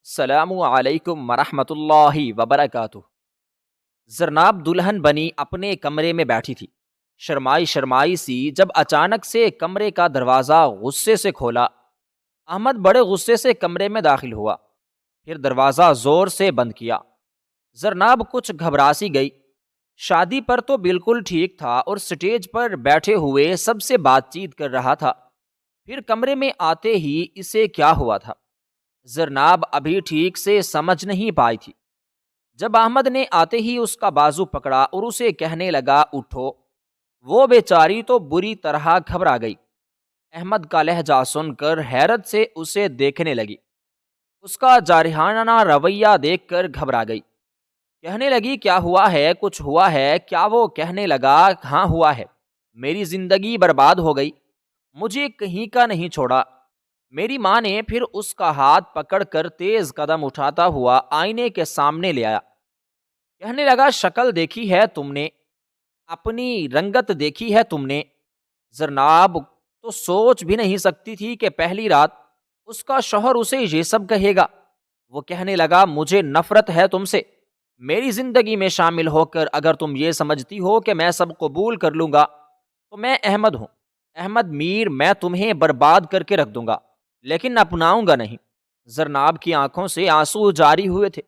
السلام علیکم ورحمۃ اللہ وبرکاتہ۔ زرناب دلہن بنی اپنے کمرے میں بیٹھی تھی، شرمائی شرمائی سی، جب اچانک سے کمرے کا دروازہ غصے سے کھولا۔ احمد بڑے غصے سے کمرے میں داخل ہوا، پھر دروازہ زور سے بند کیا۔ زرناب کچھ گھبرا سی گئی۔ شادی پر تو بالکل ٹھیک تھا اور سٹیج پر بیٹھے ہوئے سب سے بات چیت کر رہا تھا، پھر کمرے میں آتے ہی اسے کیا ہوا تھا؟ زرناب ابھی ٹھیک سے سمجھ نہیں پائی تھی۔ جب احمد نے آتے ہی اس کا بازو پکڑا اور اسے کہنے لگا اٹھو، وہ بیچاری تو بری طرح گھبرا گئی۔ احمد کا لہجہ سن کر حیرت سے اسے دیکھنے لگی، اس کا جارحانہ رویہ دیکھ کر گھبرا گئی۔ کہنے لگی کیا ہوا ہے؟ کچھ ہوا ہے کیا؟ وہ کہنے لگا ہاں ہوا ہے، میری زندگی برباد ہو گئی، مجھے کہیں کا نہیں چھوڑا۔ میری ماں نے پھر اس کا ہاتھ پکڑ کر تیز قدم اٹھاتا ہوا آئینے کے سامنے لے آیا۔ کہنے لگا شکل دیکھی ہے تم نے؟ اپنی رنگت دیکھی ہے تم نے؟ زرناب تو سوچ بھی نہیں سکتی تھی کہ پہلی رات اس کا شوہر اسے یہ سب کہے گا۔ وہ کہنے لگا مجھے نفرت ہے تم سے، میری زندگی میں شامل ہو کر اگر تم یہ سمجھتی ہو کہ میں سب قبول کر لوں گا تو میں احمد ہوں، احمد میر، میں تمہیں برباد کر کے رکھ دوں گا، لیکن اپناؤں گا نہیں۔ زرناب کی آنکھوں سے آنسو جاری ہوئے تھے۔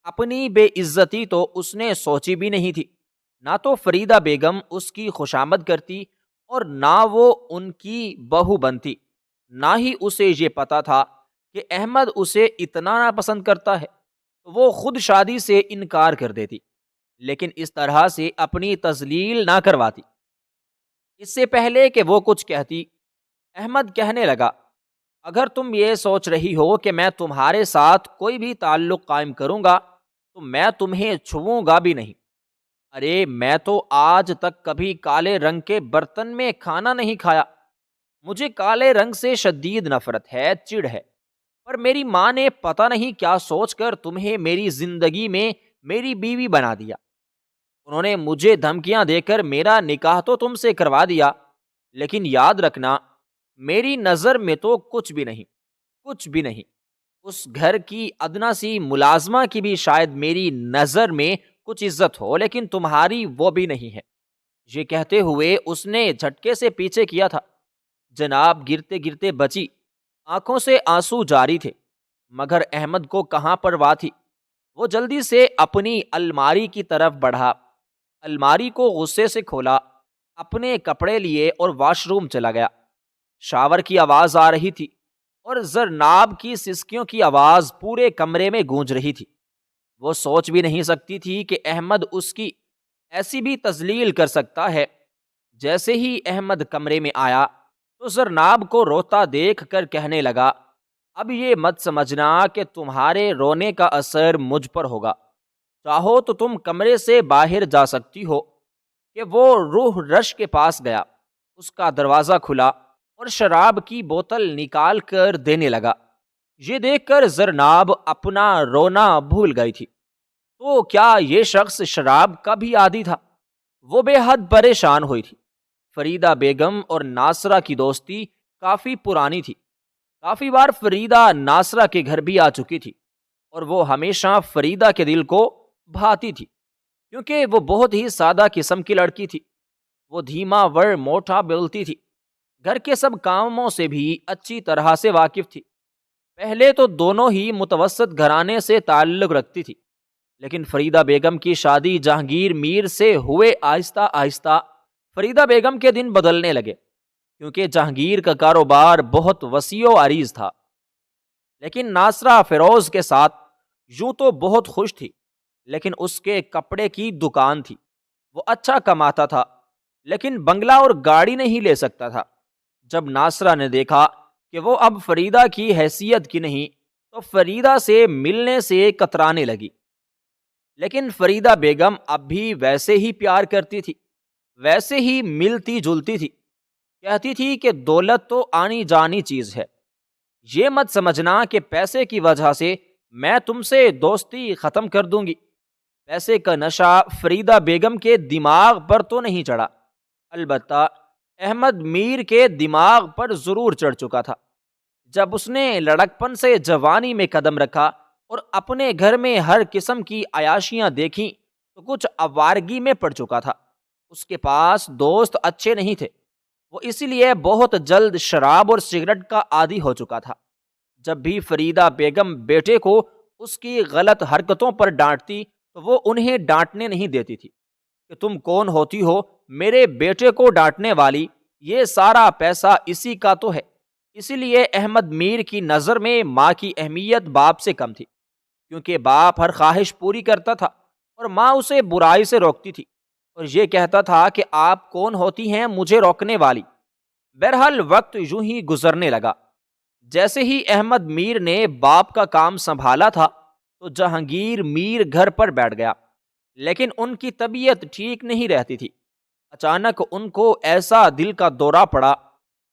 اپنی بے عزتی تو اس نے سوچی بھی نہیں تھی، نہ تو فریدہ بیگم اس کی خوشامد کرتی اور نہ وہ ان کی بہو بنتی، نہ ہی اسے یہ پتا تھا کہ احمد اسے اتنا ناپسند کرتا ہے، وہ خود شادی سے انکار کر دیتی، لیکن اس طرح سے اپنی تذلیل نہ کرواتی۔ اس سے پہلے کہ وہ کچھ کہتی، احمد کہنے لگا اگر تم یہ سوچ رہی ہو کہ میں تمہارے ساتھ کوئی بھی تعلق قائم کروں گا تو میں تمہیں چھوؤں گا بھی نہیں۔ ارے میں تو آج تک کبھی کالے رنگ کے برتن میں کھانا نہیں کھایا، مجھے کالے رنگ سے شدید نفرت ہے، چڑ ہے، پر میری ماں نے پتہ نہیں کیا سوچ کر تمہیں میری زندگی میں میری بیوی بنا دیا۔ انہوں نے مجھے دھمکیاں دے کر میرا نکاح تو تم سے کروا دیا، لیکن یاد رکھنا میری نظر میں تو کچھ بھی نہیں، کچھ بھی نہیں۔ اس گھر کی ادنا سی ملازمہ کی بھی شاید میری نظر میں کچھ عزت ہو، لیکن تمہاری وہ بھی نہیں ہے۔ یہ کہتے ہوئے اس نے جھٹکے سے پیچھے کیا تھا۔ جناب گرتے گرتے بچی، آنکھوں سے آنسو جاری تھے، مگر احمد کو کہاں پرواہ تھی۔ وہ جلدی سے اپنی الماری کی طرف بڑھا، الماری کو غصے سے کھولا، اپنے کپڑے لیے اور واش روم چلا گیا۔ شاور کی آواز آ رہی تھی اور زرناب کی سسکیوں کی آواز پورے کمرے میں گونج رہی تھی۔ وہ سوچ بھی نہیں سکتی تھی کہ احمد اس کی ایسی بھی تذلیل کر سکتا ہے۔ جیسے ہی احمد کمرے میں آیا تو زرناب کو روتا دیکھ کر کہنے لگا اب یہ مت سمجھنا کہ تمہارے رونے کا اثر مجھ پر ہوگا، چاہو تو تم کمرے سے باہر جا سکتی ہو۔ کہ وہ روح رش کے پاس گیا، اس کا دروازہ کھلا اور شراب کی بوتل نکال کر دینے لگا۔ یہ دیکھ کر زرناب اپنا رونا بھول گئی تھی۔ تو کیا یہ شخص شراب کا بھی عادی تھا؟ وہ بے حد پریشان ہوئی تھی۔ فریدہ بیگم اور ناصرہ کی دوستی کافی پرانی تھی، کافی بار فریدہ ناصرہ کے گھر بھی آ چکی تھی، اور وہ ہمیشہ فریدہ کے دل کو بھاتی تھی، کیونکہ وہ بہت ہی سادہ قسم کی لڑکی تھی۔ وہ دھیما ور موٹا بولتی تھی، گھر کے سب کاموں سے بھی اچھی طرح سے واقف تھی۔ پہلے تو دونوں ہی متوسط گھرانے سے تعلق رکھتی تھی، لیکن فریدہ بیگم کی شادی جہانگیر میر سے ہوئے آہستہ آہستہ فریدہ بیگم کے دن بدلنے لگے، کیونکہ جہانگیر کا کاروبار بہت وسیع و عریض تھا۔ لیکن ناصرہ فیروز کے ساتھ یوں تو بہت خوش تھی، لیکن اس کے کپڑے کی دکان تھی، وہ اچھا کماتا تھا، لیکن بنگلہ اور گاڑی نہیں لے سکتا تھا۔ جب ناصرہ نے دیکھا کہ وہ اب فریدہ کی حیثیت کی نہیں تو فریدہ سے ملنے سے کترانے لگی۔ لیکن فریدہ بیگم اب بھی ویسے ہی پیار کرتی تھی، ویسے ہی ملتی جلتی تھی، کہتی تھی کہ دولت تو آنی جانی چیز ہے، یہ مت سمجھنا کہ پیسے کی وجہ سے میں تم سے دوستی ختم کر دوں گی۔ پیسے کا نشہ فریدہ بیگم کے دماغ پر تو نہیں چڑھا، البتہ احمد میر کے دماغ پر ضرور چڑھ چکا تھا۔ جب اس نے لڑکپن سے جوانی میں قدم رکھا اور اپنے گھر میں ہر قسم کی عیاشیاں دیکھیں تو کچھ آوارگی میں پڑ چکا تھا۔ اس کے پاس دوست اچھے نہیں تھے، وہ اسی لیے بہت جلد شراب اور سگریٹ کا عادی ہو چکا تھا۔ جب بھی فریدہ بیگم بیٹے کو اس کی غلط حرکتوں پر ڈانٹتی تو وہ انہیں ڈانٹنے نہیں دیتی تھی کہ تم کون ہوتی ہو میرے بیٹے کو ڈانٹنے والی، یہ سارا پیسہ اسی کا تو ہے۔ اسی لیے احمد میر کی نظر میں ماں کی اہمیت باپ سے کم تھی، کیونکہ باپ ہر خواہش پوری کرتا تھا اور ماں اسے برائی سے روکتی تھی اور یہ کہتا تھا کہ آپ کون ہوتی ہیں مجھے روکنے والی۔ بہرحال وقت یوں ہی گزرنے لگا۔ جیسے ہی احمد میر نے باپ کا کام سنبھالا تھا تو جہانگیر میر گھر پر بیٹھ گیا، لیکن ان کی طبیعت ٹھیک نہیں رہتی تھی۔ اچانک ان کو ایسا دل کا دورہ پڑا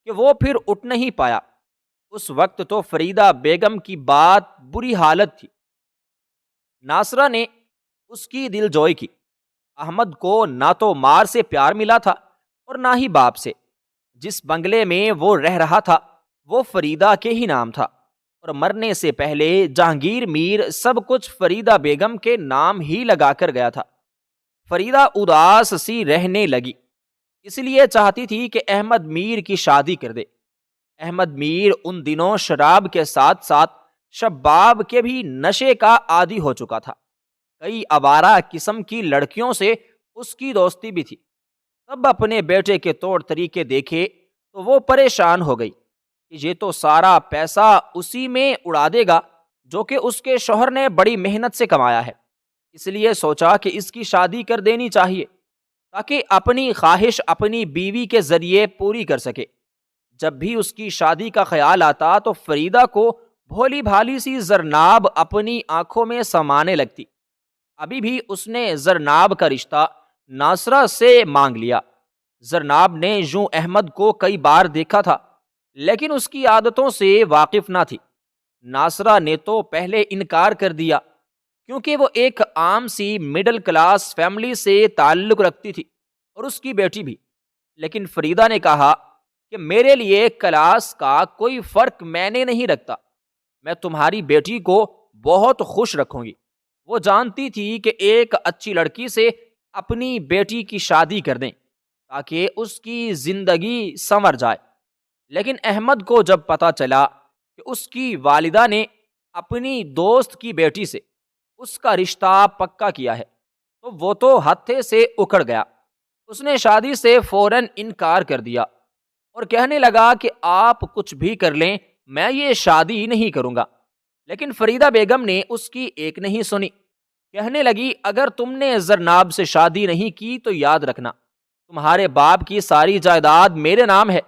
کہ وہ پھر اٹھ نہیں پایا۔ اس وقت تو فریدہ بیگم کی بات بری حالت تھی۔ ناصرہ نے اس کی دل جوئی کی۔ احمد کو نہ تو مار سے پیار ملا تھا اور نہ ہی باپ سے۔ جس بنگلے میں وہ رہ رہا تھا وہ فریدہ کے ہی نام تھا، اور مرنے سے پہلے جہانگیر میر سب کچھ فریدہ بیگم کے نام ہی لگا کر گیا تھا۔ فریدہ اداس سی رہنے لگی، اس لیے چاہتی تھی کہ احمد میر کی شادی کر دے۔ احمد میر ان دنوں شراب کے ساتھ ساتھ شباب کے بھی نشے کا عادی ہو چکا تھا۔ کئی آوارہ قسم کی لڑکیوں سے اس کی دوستی بھی تھی۔ تب اپنے بیٹے کے طور طریقے دیکھے تو وہ پریشان ہو گئی کہ یہ تو سارا پیسہ اسی میں اڑا دے گا جو کہ اس کے شوہر نے بڑی محنت سے کمایا ہے۔ اس لیے سوچا کہ اس کی شادی کر دینی چاہیے تاکہ اپنی خواہش اپنی بیوی کے ذریعے پوری کر سکے۔ جب بھی اس کی شادی کا خیال آتا تو فریدہ کو بھولی بھالی سی زرناب اپنی آنکھوں میں سمانے لگتی۔ ابھی بھی اس نے زرناب کا رشتہ ناصرہ سے مانگ لیا۔ زرناب نے یوں احمد کو کئی بار دیکھا تھا، لیکن اس کی عادتوں سے واقف نہ تھی۔ ناصرہ نے تو پہلے انکار کر دیا، کیونکہ وہ ایک عام سی مڈل کلاس فیملی سے تعلق رکھتی تھی، اور اس کی بیٹی بھی۔ لیکن فریدہ نے کہا کہ میرے لیے کلاس کا کوئی فرق میں نے نہیں رکھتا، میں تمہاری بیٹی کو بہت خوش رکھوں گی۔ وہ جانتی تھی کہ ایک اچھی لڑکی سے اپنی بیٹی کی شادی کر دیں تاکہ اس کی زندگی سنور جائے۔ لیکن احمد کو جب پتہ چلا کہ اس کی والدہ نے اپنی دوست کی بیٹی سے اس کا رشتہ پکا کیا ہے تو وہ تو ہتھے سے اکھڑ گیا۔ اس نے شادی سے فوراً انکار کر دیا اور کہنے لگا کہ آپ کچھ بھی کر لیں میں یہ شادی نہیں کروں گا۔ لیکن فریدہ بیگم نے اس کی ایک نہیں سنی۔ کہنے لگی اگر تم نے زرناب سے شادی نہیں کی تو یاد رکھنا تمہارے باپ کی ساری جائیداد میرے نام ہے،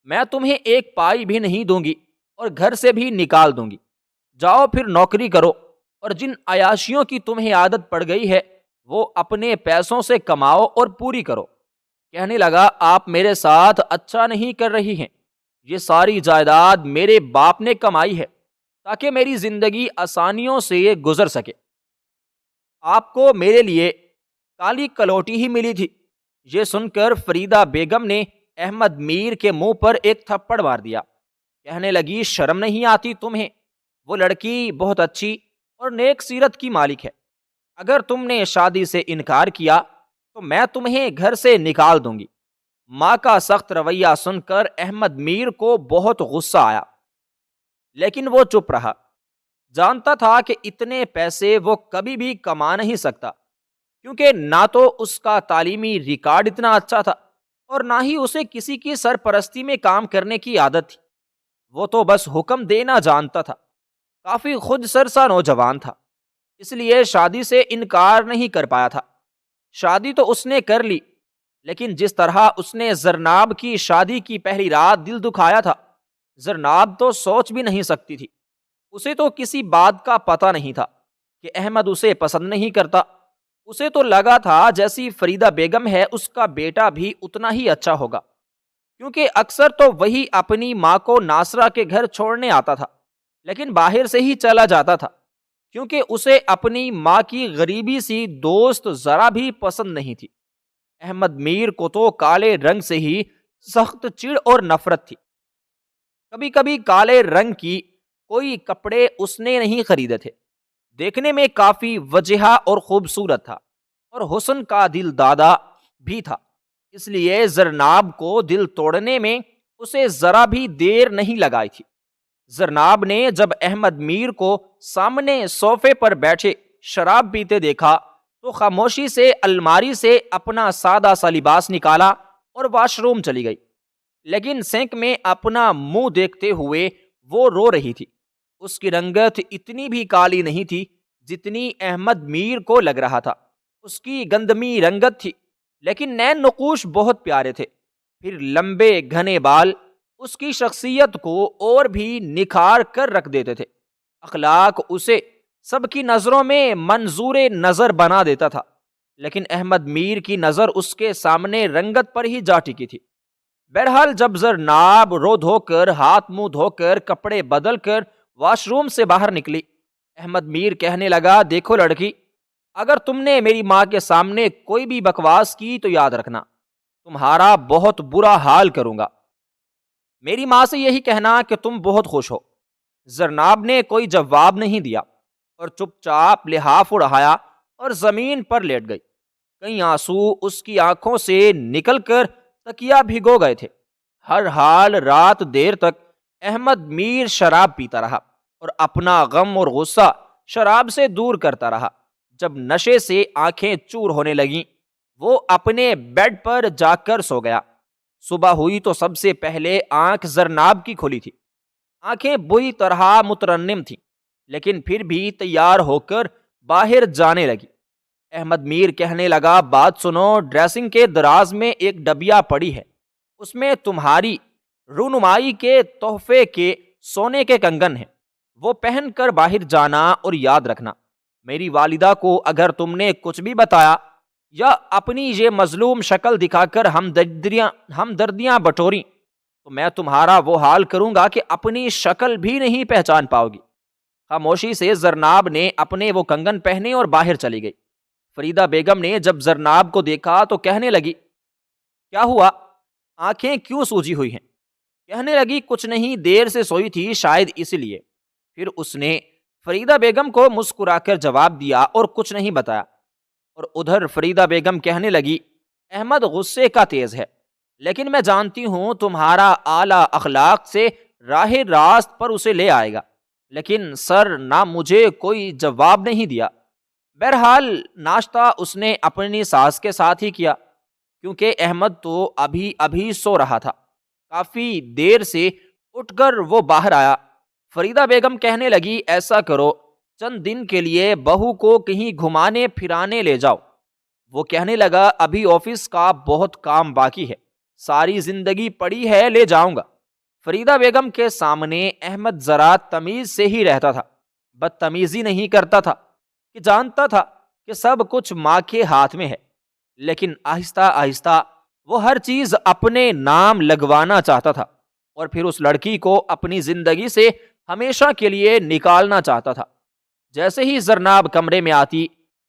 میں تمہیں ایک پائی بھی نہیں دوں گی اور گھر سے بھی نکال دوں گی۔ جاؤ پھر نوکری کرو اور جن عیاشیوں کی تمہیں عادت پڑ گئی ہے وہ اپنے پیسوں سے کماؤ اور پوری کرو۔ کہنے لگا آپ میرے ساتھ اچھا نہیں کر رہی ہیں، یہ ساری جائیداد میرے باپ نے کمائی ہے تاکہ میری زندگی آسانیوں سے گزر سکے۔ آپ کو میرے لیے کالی کلوٹی ہی ملی تھی۔ یہ سن کر فریدہ بیگم نے احمد میر کے منہ پر ایک تھپڑ مار دیا۔ کہنے لگی شرم نہیں آتی تمہیں؟ وہ لڑکی بہت اچھی اور نیک سیرت کی مالک ہے، اگر تم نے شادی سے انکار کیا تو میں تمہیں گھر سے نکال دوں گی۔ ماں کا سخت رویہ سن کر احمد میر کو بہت غصہ آیا، لیکن وہ چپ رہا۔ جانتا تھا کہ اتنے پیسے وہ کبھی بھی کما نہیں سکتا، کیونکہ نہ تو اس کا تعلیمی ریکارڈ اتنا اچھا تھا اور نہ ہی اسے کسی کی سرپرستی میں کام کرنے کی عادت تھی۔ وہ تو بس حکم دینا جانتا تھا، کافی خود سرسا نوجوان تھا، اس لیے شادی سے انکار نہیں کر پایا تھا۔ شادی تو اس نے کر لی، لیکن جس طرح اس نے زرناب کی شادی کی پہلی رات دل دکھایا تھا، زرناب تو سوچ بھی نہیں سکتی تھی۔ اسے تو کسی بات کا پتہ نہیں تھا کہ احمد اسے پسند نہیں کرتا۔ اسے تو لگا تھا جیسی فریدہ بیگم ہے اس کا بیٹا بھی اتنا ہی اچھا ہوگا، کیونکہ اکثر تو وہی اپنی ماں کو ناصرہ کے گھر چھوڑنے آتا تھا، لیکن باہر سے ہی چلا جاتا تھا، کیونکہ اسے اپنی ماں کی غریبی سی دوست ذرا بھی پسند نہیں تھی۔ احمد میر کو تو کالے رنگ سے ہی سخت چڑ اور نفرت تھی۔ کبھی کبھی کالے رنگ کی کوئی کپڑے اس نے نہیں خریدے تھے، دیکھنے میں کافی وجیحہ اور خوبصورت تھا اور حسن کا دل دادا بھی تھا، اس لیے زرناب کو دل توڑنے میں اسے ذرا بھی دیر نہیں لگائی تھی۔ زرناب نے جب احمد میر کو سامنے صوفے پر بیٹھے شراب پیتے دیکھا تو خاموشی سے الماری سے اپنا سادہ سا لباس نکالا اور واش روم چلی گئی، لیکن سینک میں اپنا منہ دیکھتے ہوئے وہ رو رہی تھی۔ اس کی رنگت اتنی بھی کالی نہیں تھی جتنی احمد میر کو لگ رہا تھا، اس کی گندمی رنگت تھی لیکن نین نقوش بہت پیارے تھے، پھر لمبے گھنے بال اس کی شخصیت کو اور بھی نکھار کر رکھ دیتے تھے۔ اخلاق اسے سب کی نظروں میں منظور نظر بنا دیتا تھا، لیکن احمد میر کی نظر اس کے سامنے رنگت پر ہی جا ٹکی تھی۔ بہرحال جب زرناب رو دھو کر، ہاتھ منہ دھو کر، کپڑے بدل کر واش روم سے باہر نکلی، احمد میر کہنے لگا، دیکھو لڑکی، اگر تم نے میری ماں کے سامنے کوئی بھی بکواس کی تو یاد رکھنا تمہارا بہت برا حال کروں گا۔ میری ماں سے یہی کہنا کہ تم بہت خوش ہو۔ زرناب نے کوئی جواب نہیں دیا اور چپ چاپ لحاف اڑایا اور زمین پر لیٹ گئی۔ کئی آنسو اس کی آنکھوں سے نکل کر تکیا بھگو گئے تھے۔ ہر حال رات دیر تک احمد میر شراب پیتا رہا اور اپنا غم اور غصہ شراب سے دور کرتا رہا۔ جب نشے سے آنکھیں چور ہونے لگیں وہ اپنے بیڈ پر جا کر سو گیا۔ صبح ہوئی تو سب سے پہلے آنکھ زرناب کی کھلی تھی۔ آنکھیں بری طرح مترنم تھیں لیکن پھر بھی تیار ہو کر باہر جانے لگی۔ احمد میر کہنے لگا، بات سنو، ڈریسنگ کے دراز میں ایک ڈبیا پڑی ہے، اس میں تمہاری رونمائی کے تحفے کے سونے کے کنگن ہیں، وہ پہن کر باہر جانا اور یاد رکھنا میری والدہ کو اگر تم نے کچھ بھی بتایا یا اپنی یہ مظلوم شکل دکھا کر ہمدردیاں بٹوری تو میں تمہارا وہ حال کروں گا کہ اپنی شکل بھی نہیں پہچان پاؤ گی۔ خاموشی سے زرناب نے اپنے وہ کنگن پہنے اور باہر چلی گئی۔ فریدہ بیگم نے جب زرناب کو دیکھا تو کہنے لگی، کیا ہوا، آنکھیں کیوں سوجی ہوئی ہیں؟ کہنے لگی، کچھ نہیں، دیر سے سوئی تھی شاید اس لیے۔ پھر اس نے فریدہ بیگم کو مسکرا کر جواب دیا اور کچھ نہیں بتایا۔ اور ادھر فریدہ بیگم کہنے لگی، احمد غصے کا تیز ہے لیکن میں جانتی ہوں تمہارا اعلیٰ اخلاق سے راہ راست پر اسے لے آئے گا، لیکن سر نہ مجھے کوئی جواب نہیں دیا۔ بہرحال ناشتہ اس نے اپنی ساس کے ساتھ ہی کیا کیونکہ احمد تو ابھی سو رہا تھا۔ کافی دیر سے اٹھ کر وہ باہر آیا۔ فریدہ بیگم کہنے لگی، ایسا کرو، چند دن کے لیے بہو کو کہیں گھمانے پھرانے لے جاؤ۔ وہ کہنے لگا، ابھی آفس کا بہت کام باقی ہے، ساری زندگی پڑی ہے، لے جاؤں گا۔ فریدہ بیگم کے سامنے احمد ذرا تمیز سے ہی رہتا تھا، بدتمیزی نہیں کرتا تھا کہ جانتا تھا کہ سب کچھ ماں کے ہاتھ میں ہے، لیکن آہستہ آہستہ وہ ہر چیز اپنے نام لگوانا چاہتا تھا اور پھر اس لڑکی کو اپنی زندگی سے ہمیشہ کے لیے نکالنا چاہتا تھا۔ جیسے ہی زرناب کمرے میں آتی،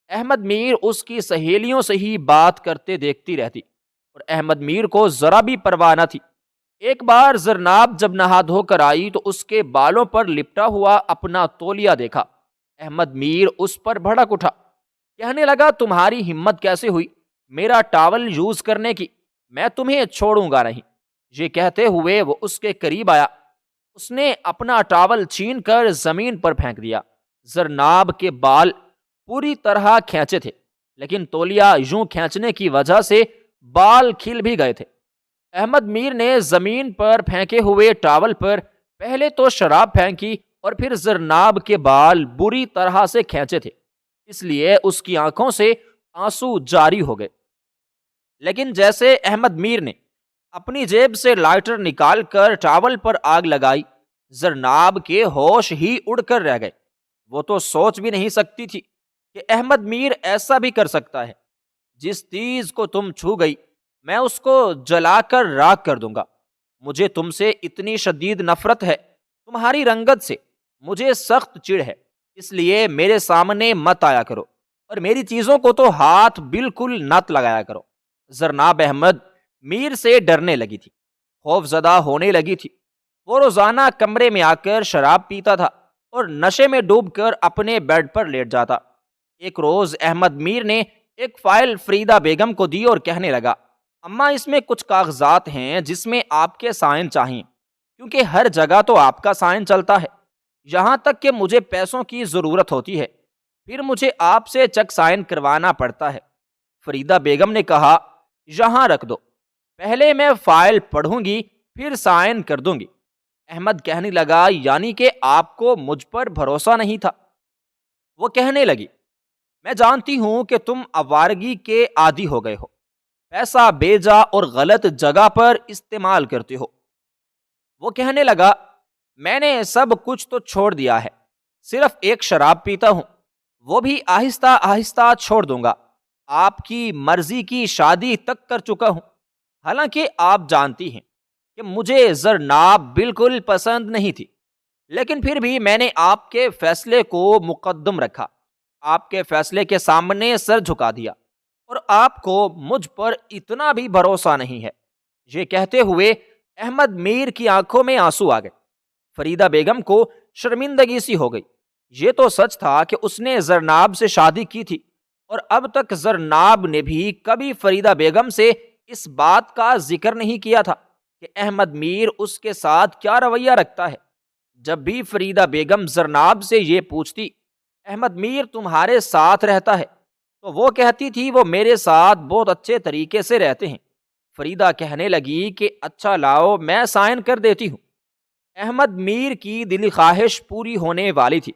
احمد میر اس کی سہیلیوں سے ہی بات کرتے دیکھتی رہتی اور احمد میر کو ذرا بھی پرواہ نہ تھی۔ ایک بار زرناب جب نہا دھو کر آئی تو اس کے بالوں پر لپٹا ہوا اپنا تولیہ دیکھا۔ احمد میر اس پر بھڑک اٹھا، کہنے لگا، تمہاری ہمت کیسے ہوئی میرا ٹاول یوز کرنے کی؟ میں تمہیں چھوڑوں گا نہیں۔ یہ کہتے ہوئے وہ اس کے قریب آیا، اس نے اپنا ٹاول چھین کر زمین پر پھینک دیا۔ زرناب کے بال پوری طرح کھینچے تھے لیکن تولیہ یوں کھینچنے کی وجہ سے بال کھل بھی گئے تھے۔ احمد میر نے زمین پر پھینکے ہوئے ٹاول پر پہلے تو شراب پھینکی اور پھر زرناب کے بال بری طرح سے کھینچے تھے، اس لیے اس کی آنکھوں سے آنسو جاری ہو گئے۔ لیکن جیسے احمد میر نے اپنی جیب سے لائٹر نکال کر ٹاول پر آگ لگائی، زرناب کے ہوش ہی اڑ کر رہ گئے۔ وہ تو سوچ بھی نہیں سکتی تھی کہ احمد میر ایسا بھی کر سکتا ہے۔ جس چیز کو تم چھو گئی میں اس کو جلا کر راکھ کر دوں گا۔ مجھے تم سے اتنی شدید نفرت ہے، تمہاری رنگت سے مجھے سخت چڑ ہے، اس لیے میرے سامنے مت آیا کرو اور میری چیزوں کو تو ہاتھ بالکل نت لگایا کرو۔ زرناب احمد میر سے ڈرنے لگی تھی، خوف زدہ ہونے لگی تھی۔ وہ روزانہ کمرے میں آ کر شراب پیتا تھا اور نشے میں ڈوب کر اپنے بیڈ پر لیٹ جاتا۔ ایک روز احمد میر نے ایک فائل فریدہ بیگم کو دی اور کہنے لگا، اماں اس میں کچھ کاغذات ہیں جس میں آپ کے سائن چاہیے، کیونکہ ہر جگہ تو آپ کا سائن چلتا ہے، یہاں تک کہ مجھے پیسوں کی ضرورت ہوتی ہے، پھر مجھے آپ سے چیک سائن کروانا پڑتا ہے۔ فریدہ بیگم نے کہا، یہاں رکھ دو، پہلے میں فائل پڑھوں گی پھر سائن کر دوں گی۔ احمد کہنے لگا، یعنی کہ آپ کو مجھ پر بھروسہ نہیں تھا؟ وہ کہنے لگی، میں جانتی ہوں کہ تم آوارگی کے عادی ہو گئے ہو، پیسہ بیجا اور غلط جگہ پر استعمال کرتے ہو۔ وہ کہنے لگا، میں نے سب کچھ تو چھوڑ دیا ہے، صرف ایک شراب پیتا ہوں، وہ بھی آہستہ آہستہ چھوڑ دوں گا، آپ کی مرضی کی شادی تک کر چکا ہوں۔ حالانکہ آپ جانتی ہیں کہ مجھے زرناب بالکل پسند نہیں تھی، لیکن پھر بھی میں نے آپ کے فیصلے کو مقدم رکھا، آپ کے فیصلے کے سامنے سر جھکا دیا، اور آپ کو مجھ پر اتنا بھی بھروسہ نہیں ہے۔ یہ کہتے ہوئے احمد میر کی آنکھوں میں آنسو آ گئے۔ فریدہ بیگم کو شرمندگی سی ہو گئی۔ یہ تو سچ تھا کہ اس نے زرناب سے شادی کی تھی، اور اب تک زرناب نے بھی کبھی فریدہ بیگم سے اس بات کا ذکر نہیں کیا تھا کہ احمد میر اس کے ساتھ کیا رویہ رکھتا ہے۔ جب بھی فریدہ بیگم زرناب سے یہ پوچھتی، احمد میر تمہارے ساتھ رہتا ہے، تو وہ کہتی تھی وہ میرے ساتھ بہت اچھے طریقے سے رہتے ہیں۔ فریدہ کہنے لگی کہ اچھا لاؤ میں سائن کر دیتی ہوں۔ احمد میر کی دلی خواہش پوری ہونے والی تھی،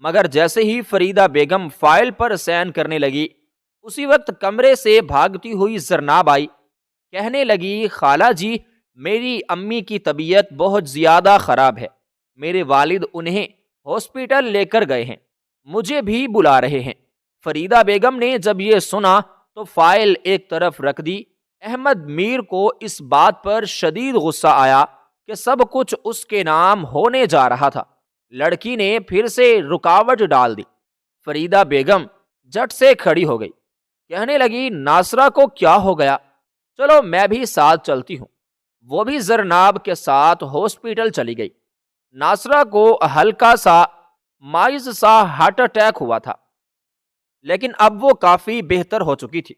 مگر جیسے ہی فریدہ بیگم فائل پر سائن کرنے لگی، اسی وقت کمرے سے بھاگتی ہوئی زرناب آئی، کہنے لگی، خالہ جی میری امی کی طبیعت بہت زیادہ خراب ہے، میرے والد انہیں ہاسپٹل لے کر گئے ہیں، مجھے بھی بلا رہے ہیں۔ فریدہ بیگم نے جب یہ سنا تو فائل ایک طرف رکھ دی۔ احمد میر کو اس بات پر شدید غصہ آیا کہ سب کچھ اس کے نام ہونے جا رہا تھا۔ لڑکی نے پھر سے رکاوٹ ڈال دی۔ فریدہ بیگم جھٹ سے کھڑی ہو گئی، کہنے لگی، ناصرہ کو کیا ہو گیا؟ چلو میں بھی ساتھ چلتی ہوں۔ وہ بھی زرناب کے ساتھ ہاسپٹل چلی گئی۔ ناصرہ کو ہلکا سا مائز سا ہارٹ اٹیک ہوا تھا، لیکن اب وہ کافی بہتر ہو چکی تھی۔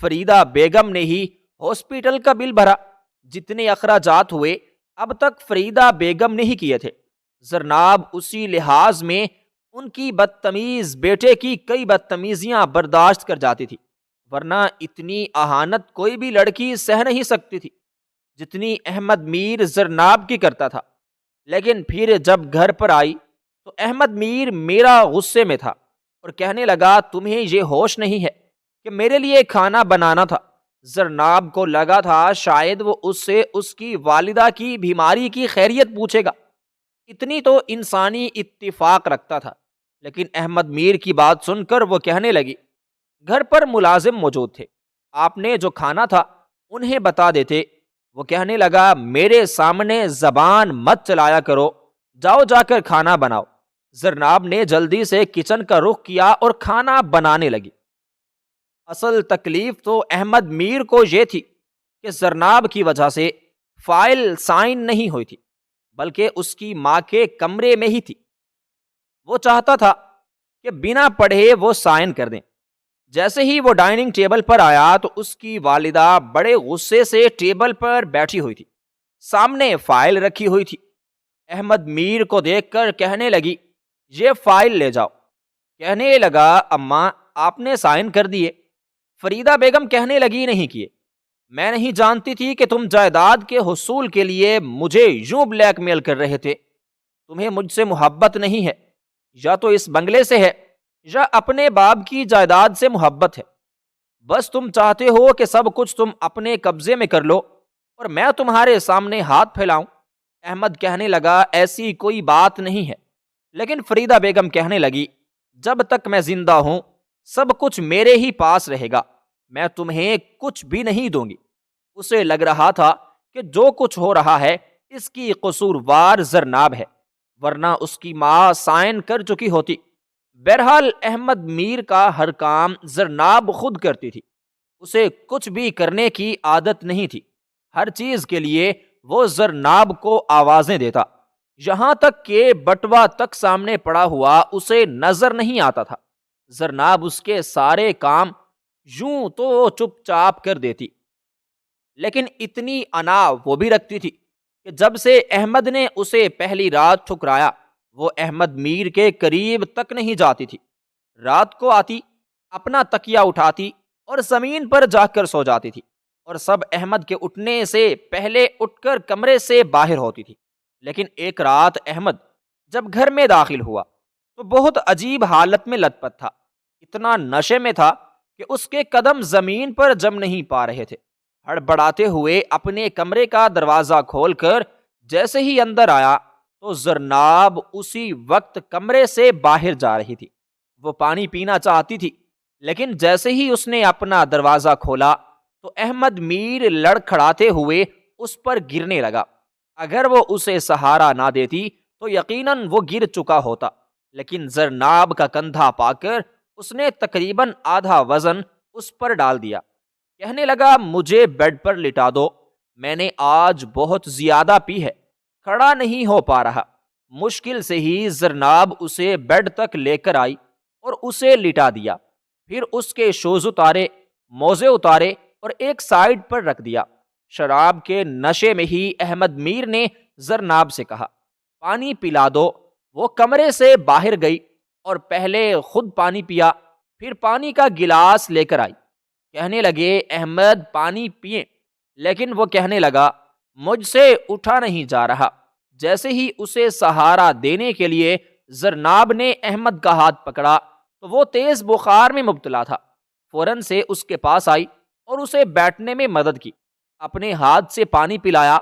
فریدہ بیگم نے ہی ہاسپٹل کا بل بھرا۔ جتنے اخراجات ہوئے اب تک فریدہ بیگم نے ہی کیے تھے۔ زرناب اسی لحاظ میں ان کی بدتمیز بیٹے کی کئی بدتمیزیاں برداشت کر جاتی تھی، ورنہ اتنی اہانت کوئی بھی لڑکی سہ نہیں سکتی تھی جتنی احمد میر زرناب کی کرتا تھا۔ لیکن پھر جب گھر پر آئی تو احمد میر میرا غصے میں تھا اور کہنے لگا، تمہیں یہ ہوش نہیں ہے کہ میرے لیے کھانا بنانا تھا؟ زرناب کو لگا تھا شاید وہ اس سے اس کی والدہ کی بیماری کی خیریت پوچھے گا، اتنی تو انسانی اتفاق رکھتا تھا۔ لیکن احمد میر کی بات سن کر وہ کہنے لگی، گھر پر ملازم موجود تھے، آپ نے جو کھانا تھا انہیں بتا دیتے۔ وہ کہنے لگا، میرے سامنے زبان مت چلایا کرو، جاؤ جا کر کھانا بناؤ۔ زرناب نے جلدی سے کچن کا رخ کیا اور کھانا بنانے لگی۔ اصل تکلیف تو احمد میر کو یہ تھی کہ زرناب کی وجہ سے فائل سائن نہیں ہوئی تھی، بلکہ اس کی ماں کے کمرے میں ہی تھی۔ وہ چاہتا تھا کہ بنا پڑھے وہ سائن کر دیں۔ جیسے ہی وہ ڈائننگ ٹیبل پر آیا تو اس کی والدہ بڑے غصے سے ٹیبل پر بیٹھی ہوئی تھی، سامنے فائل رکھی ہوئی تھی۔ احمد میر کو دیکھ کر کہنے لگی، یہ فائل لے جاؤ۔ کہنے لگا، اماں آپ نے سائن کر دیے؟ فریدہ بیگم کہنے لگی، نہیں کیے، میں نہیں جانتی تھی کہ تم جائیداد کے حصول کے لیے مجھے یوں بلیک میل کر رہے تھے۔ تمہیں مجھ سے محبت نہیں ہے، یا تو اس بنگلے سے ہے یا اپنے باپ کی جائیداد سے محبت ہے۔ بس تم چاہتے ہو کہ سب کچھ تم اپنے قبضے میں کر لو اور میں تمہارے سامنے ہاتھ پھیلاؤں۔ احمد کہنے لگا، ایسی کوئی بات نہیں ہے۔ لیکن فریدہ بیگم کہنے لگی، جب تک میں زندہ ہوں سب کچھ میرے ہی پاس رہے گا، میں تمہیں کچھ بھی نہیں دوں گی۔ اسے لگ رہا تھا کہ جو کچھ ہو رہا ہے اس کی قصوروار زرناب ہے، ورنہ اس کی ماں سائن کر چکی ہوتی۔ بہرحال احمد میر کا ہر کام زرناب خود کرتی تھی، اسے کچھ بھی کرنے کی عادت نہیں تھی۔ ہر چیز کے لیے وہ زرناب کو آوازیں دیتا۔ یہاں تک کہ بٹوا تک سامنے پڑا ہوا اسے نظر نہیں آتا تھا۔ زرناب اس کے سارے کام یوں تو وہ چپ چاپ کر دیتی، لیکن اتنی انا وہ بھی رکھتی تھی کہ جب سے احمد نے اسے پہلی رات ٹھکرایا، وہ احمد میر کے قریب تک نہیں جاتی تھی۔ رات کو آتی، اپنا تکیہ اٹھاتی اور زمین پر جا کر سو جاتی تھی، اور سب احمد کے اٹھنے سے پہلے اٹھ کر کمرے سے باہر ہوتی تھی۔ لیکن ایک رات احمد جب گھر میں داخل ہوا تو بہت عجیب حالت میں لت پت تھا۔ اتنا نشے میں تھا کہ اس کے قدم زمین پر جم نہیں پا رہے تھے۔ ہڑبڑاتے ہوئے اپنے کمرے کا دروازہ کھول کر جیسے ہی اندر آیا تو زرناب اسی وقت کمرے سے باہر جا رہی تھی۔ وہ پانی پینا چاہتی تھی، لیکن جیسے ہی اس نے اپنا دروازہ کھولا تو احمد میر لڑکھڑاتے ہوئے اس پر گرنے لگا۔ اگر وہ اسے سہارا نہ دیتی تو یقیناً وہ گر چکا ہوتا، لیکن زرناب کا کندھا پا کر اس نے تقریباً آدھا وزن اس پر ڈال دیا۔ کہنے لگا، مجھے بیڈ پر لٹا دو، میں نے آج بہت زیادہ پی ہے، کھڑا نہیں ہو پا رہا۔ مشکل سے ہی زرناب اسے بیڈ تک لے کر آئی اور اسے لٹا دیا، پھر اس کے شوز اتارے، موزے اتارے اور ایک سائیڈ پر رکھ دیا۔ شراب کے نشے میں ہی احمد میر نے زرناب سے کہا، پانی پلا دو۔ وہ کمرے سے باہر گئی اور پہلے خود پانی پیا، پھر پانی کا گلاس لے کر آئی۔ کہنے لگے، احمد پانی پیئے، لیکن وہ کہنے لگا، مجھ سے اٹھا نہیں جا رہا۔ جیسے ہی اسے سہارا دینے کے لیے زرناب نے احمد کا ہاتھ پکڑا تو وہ تیز بخار میں مبتلا تھا۔ فوراً سے اس کے پاس آئی اور اسے بیٹھنے میں مدد کی، اپنے ہاتھ سے پانی پلایا۔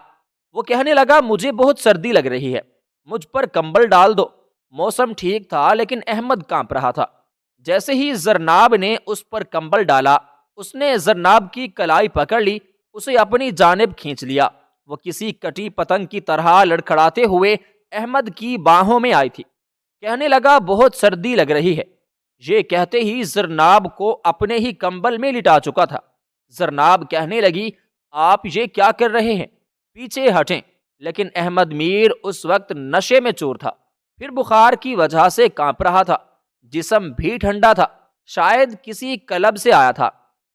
وہ کہنے لگا، مجھے بہت سردی لگ رہی ہے، مجھ پر کمبل ڈال دو۔ موسم ٹھیک تھا لیکن احمد کانپ رہا تھا۔ جیسے ہی زرناب نے اس پر کمبل ڈالا، اس نے زرناب کی کلائی پکڑ لی، اسے اپنی جانب کھینچ لیا۔ وہ کسی کٹی پتنگ کی طرح لڑکھڑاتے ہوئے احمد کی باہوں میں آئی تھی۔ کہنے لگا، بہت سردی لگ رہی ہے۔ یہ کہتے ہی زرناب کو اپنے ہی کمبل میں لٹا چکا تھا۔ زرناب کہنے لگی، آپ یہ کیا کر رہے ہیں، پیچھے ہٹیں۔ لیکن احمد میر اس وقت نشے میں چور تھا، پھر بخار کی وجہ سے کانپ رہا تھا، جسم بھی ٹھنڈا تھا، شاید کسی کلب سے آیا تھا۔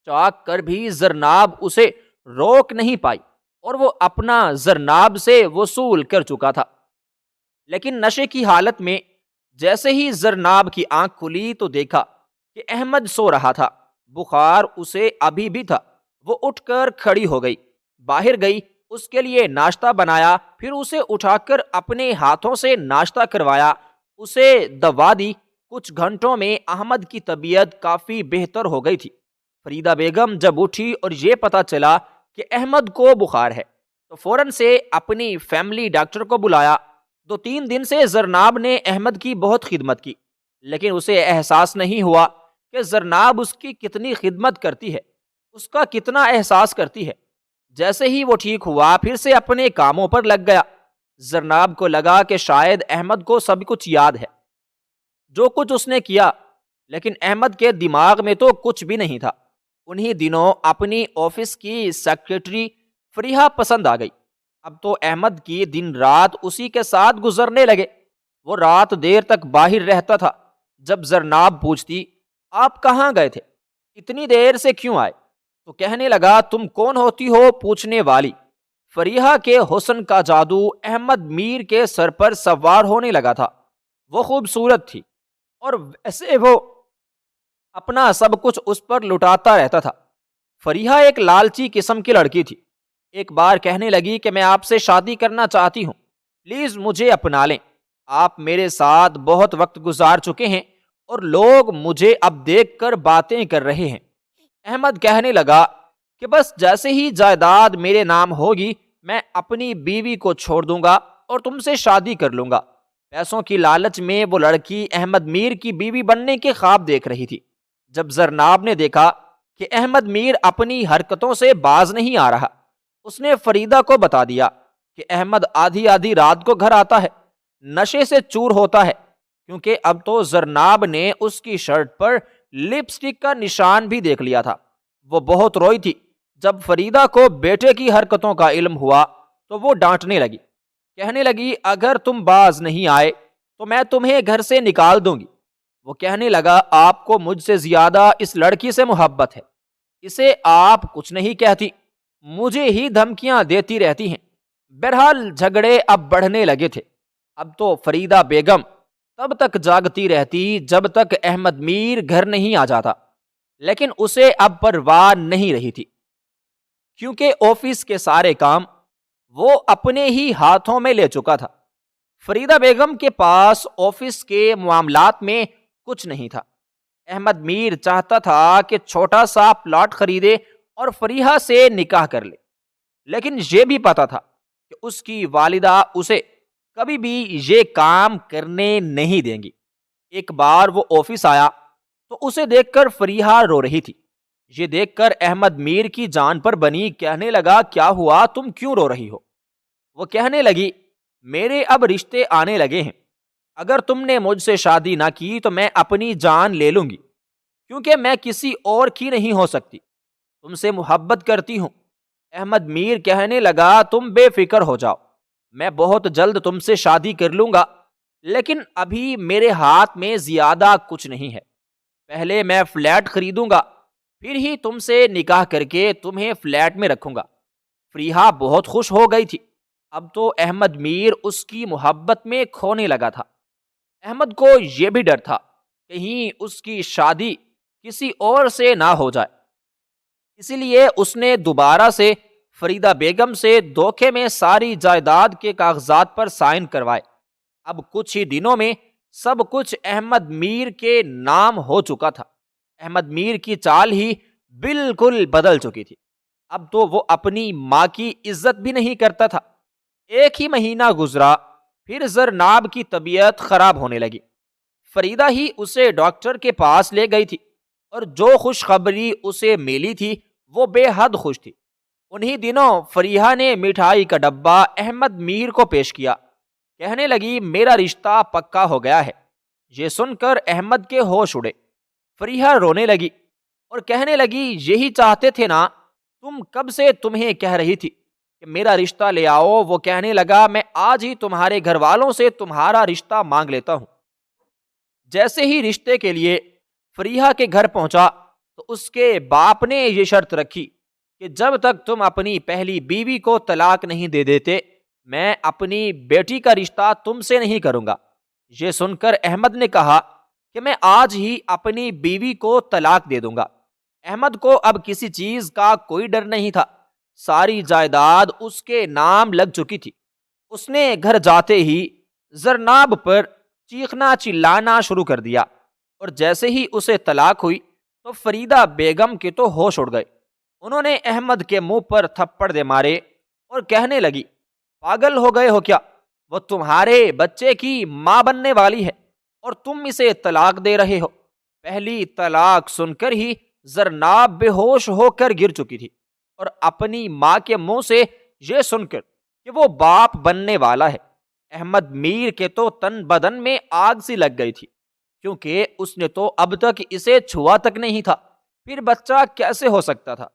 چاک کر بھی زرناب اسے روک نہیں پائی اور وہ اپنا زرناب سے وصول کر چکا تھا۔ لیکن نشے کی حالت میں جیسے ہی زرناب کی آنکھ کھلی تو دیکھا کہ احمد سو رہا تھا، بخار اسے ابھی بھی تھا۔ وہ اٹھ کر کھڑی ہو گئی، باہر گئی، اس کے لیے ناشتہ بنایا، پھر اسے اٹھا کر اپنے ہاتھوں سے ناشتہ کروایا، اسے دوا دی۔ کچھ گھنٹوں میں احمد کی طبیعت کافی بہتر ہو گئی تھی۔ فریدہ بیگم جب اٹھی اور یہ پتا چلا کہ احمد کو بخار ہے تو فوراً سے اپنی فیملی ڈاکٹر کو بلایا۔ 2-3 دن سے زرناب نے احمد کی بہت خدمت کی، لیکن اسے احساس نہیں ہوا کہ زرناب اس کی کتنی خدمت کرتی ہے، اس کا کتنا احساس کرتی ہے۔ جیسے ہی وہ ٹھیک ہوا پھر سے اپنے کاموں پر لگ گیا۔ زرناب کو لگا کہ شاید احمد کو سب کچھ یاد ہے، جو کچھ اس نے کیا، لیکن احمد کے دماغ میں تو کچھ بھی نہیں تھا۔ انہی دنوں اپنی آفس کی سیکرٹری فریحہ پسند آ گئی۔ اب تو احمد کی دن رات اسی کے ساتھ گزرنے لگے۔ وہ رات دیر تک باہر رہتا تھا۔ جب زرناب پوچھتی، آپ کہاں گئے تھے، اتنی دیر سے کیوں آئے، تو کہنے لگا، تم کون ہوتی ہو پوچھنے والی۔ فریحہ کے حسن کا جادو احمد میر کے سر پر سوار ہونے لگا تھا۔ وہ خوبصورت تھی اور ویسے وہ اپنا سب کچھ اس پر لٹاتا رہتا تھا۔ فریحہ ایک لالچی قسم کی لڑکی تھی۔ ایک بار کہنے لگی کہ میں آپ سے شادی کرنا چاہتی ہوں، پلیز مجھے اپنا لیں، آپ میرے ساتھ بہت وقت گزار چکے ہیں اور لوگ مجھے اب دیکھ کر باتیں کر رہے ہیں۔ احمد کہنے لگا کہ بس جیسے ہی جائیداد میرے نام ہوگی میں اپنی بیوی کو چھوڑ دوں گا اور تم سے شادی کر لوں گا۔ پیسوں کی لالچ میں وہ لڑکی احمد میر کی بیوی بننے کے خواب دیکھ رہی تھی۔ جب زرناب نے دیکھا کہ احمد میر اپنی حرکتوں سے باز نہیں آ رہا، اس نے فریدہ کو بتا دیا کہ احمد آدھی آدھی رات کو گھر آتا ہے، نشے سے چور ہوتا ہے، کیونکہ اب تو زرناب نے اس کی شرٹ پر لپسٹک کا نشان بھی دیکھ لیا تھا۔ وہ بہت روئی تھی۔ جب فریدہ کو بیٹے کی حرکتوں کا علم ہوا تو وہ ڈانٹنے لگی، کہنے لگی اگر تم باز نہیں آئے تو میں تمہیں گھر سے نکال دوں گی۔ وہ کہنے لگا آپ کو مجھ سے زیادہ اس لڑکی سے محبت ہے، اسے آپ کچھ نہیں کہتی، مجھے ہی دھمکیاں دیتی رہتی ہیں۔ بہرحال جھگڑے اب بڑھنے لگے تھے۔ اب تو فریدہ بیگم تب تک جاگتی رہتی جب تک احمد میر گھر نہیں آ جاتا، لیکن اسے اب پرواہ نہیں رہی تھی، کیونکہ آفس کے سارے کام وہ اپنے ہی ہاتھوں میں لے چکا تھا۔ فریدہ بیگم کے پاس آفس کے معاملات میں کچھ نہیں تھا۔ احمد میر چاہتا تھا کہ چھوٹا سا پلاٹ خریدے اور فریحہ سے نکاح کر لے، لیکن یہ بھی پتا تھا کہ اس کی والدہ اسے کبھی بھی یہ کام کرنے نہیں دیں گی۔ ایک بار وہ آفس آیا تو اسے دیکھ کر فریحہ رو رہی تھی۔ یہ دیکھ کر احمد میر کی جان پر بنی، کہنے لگا کیا ہوا، تم کیوں رو رہی ہو؟ وہ کہنے لگی میرے اب رشتے آنے لگے ہیں، اگر تم نے مجھ سے شادی نہ کی تو میں اپنی جان لے لوں گی، کیونکہ میں کسی اور کی نہیں ہو سکتی، تم سے محبت کرتی ہوں۔ احمد میر کہنے لگا تم بے فکر ہو جاؤ، میں بہت جلد تم سے شادی کر لوں گا، لیکن ابھی میرے ہاتھ میں زیادہ کچھ نہیں ہے، پہلے میں فلیٹ خریدوں گا، پھر ہی تم سے نکاح کر کے تمہیں فلیٹ میں رکھوں گا۔ فریحہ بہت خوش ہو گئی تھی، اب تو احمد میر اس کی محبت میں کھونے لگا تھا۔ احمد کو یہ بھی ڈر تھا کہیں اس کی شادی کسی اور سے نہ ہو جائے، اسی لیے اس نے دوبارہ سے فریدہ بیگم سے دھوکے میں ساری جائیداد کے کاغذات پر سائن کروائے۔ اب کچھ ہی دنوں میں سب کچھ احمد میر کے نام ہو چکا تھا۔ احمد میر کی چال ہی بالکل بدل چکی تھی، اب تو وہ اپنی ماں کی عزت بھی نہیں کرتا تھا۔ ایک ہی مہینہ گزرا، پھر زرناب کی طبیعت خراب ہونے لگی۔ فریدہ ہی اسے ڈاکٹر کے پاس لے گئی تھی، اور جو خوشخبری اسے ملی تھی وہ بے حد خوش تھی۔ انہی دنوں فریحہ نے مٹھائی کا ڈبہ احمد میر کو پیش کیا، کہنے لگی میرا رشتہ پکا ہو گیا ہے۔ یہ سن کر احمد کے ہوش اڑے۔ فریحہ رونے لگی اور کہنے لگی یہی چاہتے تھے نا، تم کب سے تمہیں کہہ رہی تھی کہ میرا رشتہ لے آؤ۔ وہ کہنے لگا میں آج ہی تمہارے گھر والوں سے تمہارا رشتہ مانگ لیتا ہوں۔ جیسے ہی رشتے کے لیے فریحہ کے گھر پہنچا تو اس کے باپ نے یہ شرط رکھی کہ جب تک تم اپنی پہلی بیوی کو طلاق نہیں دے دیتے، میں اپنی بیٹی کا رشتہ تم سے نہیں کروں گا۔ یہ سن کر احمد نے کہا کہ میں آج ہی اپنی بیوی کو طلاق دے دوں گا۔ احمد کو اب کسی چیز کا کوئی ڈر نہیں تھا، ساری جائیداد اس کے نام لگ چکی تھی۔ اس نے گھر جاتے ہی زرناب پر چیخنا چلانا شروع کر دیا، اور جیسے ہی اسے طلاق ہوئی تو فریدہ بیگم کے تو ہوش اڑ گئے۔ انہوں نے احمد کے منہ پر تھپڑ دے مارے اور کہنے لگی پاگل ہو گئے ہو کیا؟ وہ تمہارے بچے کی ماں بننے والی ہے اور تم اسے طلاق دے رہے ہو۔ پہلی طلاق سن کر ہی زرناب بے ہوش ہو کر گر چکی تھی، اور اپنی ماں کے منہ سے یہ سن کر کہ وہ باپ بننے والا ہے، احمد میر کے تو تن بدن میں آگ سی لگ گئی تھی، کیونکہ اس نے تو اب تک اسے چھوا تک نہیں تھا، پھر بچہ کیسے ہو سکتا تھا۔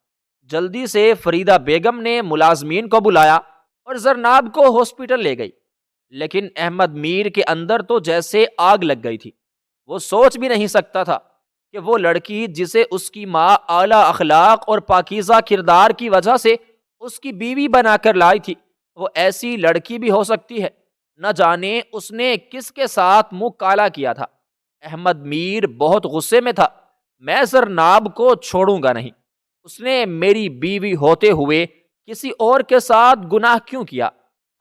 جلدی سے فریدہ بیگم نے ملازمین کو بلایا اور زرناب کو ہاسپٹل لے گئی، لیکن احمد میر کے اندر تو جیسے آگ لگ گئی تھی۔ وہ سوچ بھی نہیں سکتا تھا کہ وہ لڑکی جسے اس کی ماں اعلیٰ اخلاق اور پاکیزہ کردار کی وجہ سے اس کی بیوی بنا کر لائی تھی، وہ ایسی لڑکی بھی ہو سکتی ہے۔ نہ جانے اس نے کس کے ساتھ منہ کالا کیا تھا۔ احمد میر بہت غصے میں تھا۔ میں زرناب کو چھوڑوں گا نہیں، اس نے میری بیوی ہوتے ہوئے کسی اور کے ساتھ گناہ کیوں کیا؟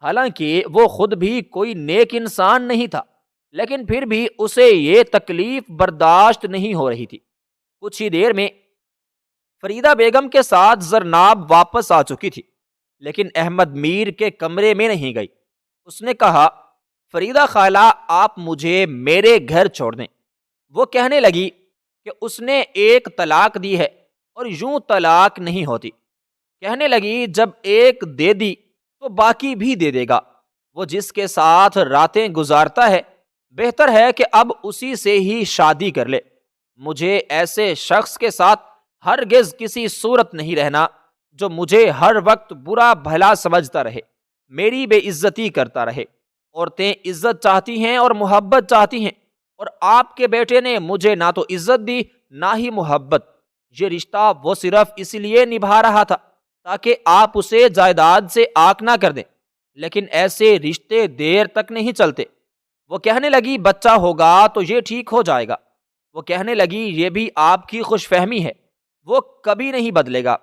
حالانکہ وہ خود بھی کوئی نیک انسان نہیں تھا، لیکن پھر بھی اسے یہ تکلیف برداشت نہیں ہو رہی تھی۔ کچھ ہی دیر میں فریدہ بیگم کے ساتھ زرناب واپس آ چکی تھی، لیکن احمد میر کے کمرے میں نہیں گئی۔ اس نے کہا فریدہ خالہ آپ مجھے میرے گھر چھوڑ دیں۔ وہ کہنے لگی کہ اس نے ایک طلاق دی ہے اور یوں طلاق نہیں ہوتی۔ کہنے لگی جب ایک دے دی تو باقی بھی دے دے گا، وہ جس کے ساتھ راتیں گزارتا ہے بہتر ہے کہ اب اسی سے ہی شادی کر لے۔ مجھے ایسے شخص کے ساتھ ہرگز کسی صورت نہیں رہنا جو مجھے ہر وقت برا بھلا سمجھتا رہے۔ میری بے عزتی کرتا رہے۔ عورتیں عزت چاہتی ہیں اور محبت چاہتی ہیں، اور آپ کے بیٹے نے مجھے نہ تو عزت دی نہ ہی محبت۔ یہ رشتہ وہ صرف اس لیے نبھا رہا تھا تاکہ آپ اسے جائیداد سے آنکھ نہ کر دیں، لیکن ایسے رشتے دیر تک نہیں چلتے۔ وہ کہنے لگی بچہ ہوگا تو یہ ٹھیک ہو جائے گا۔ وہ کہنے لگی یہ بھی آپ کی خوش فہمی ہے، وہ کبھی نہیں بدلے گا۔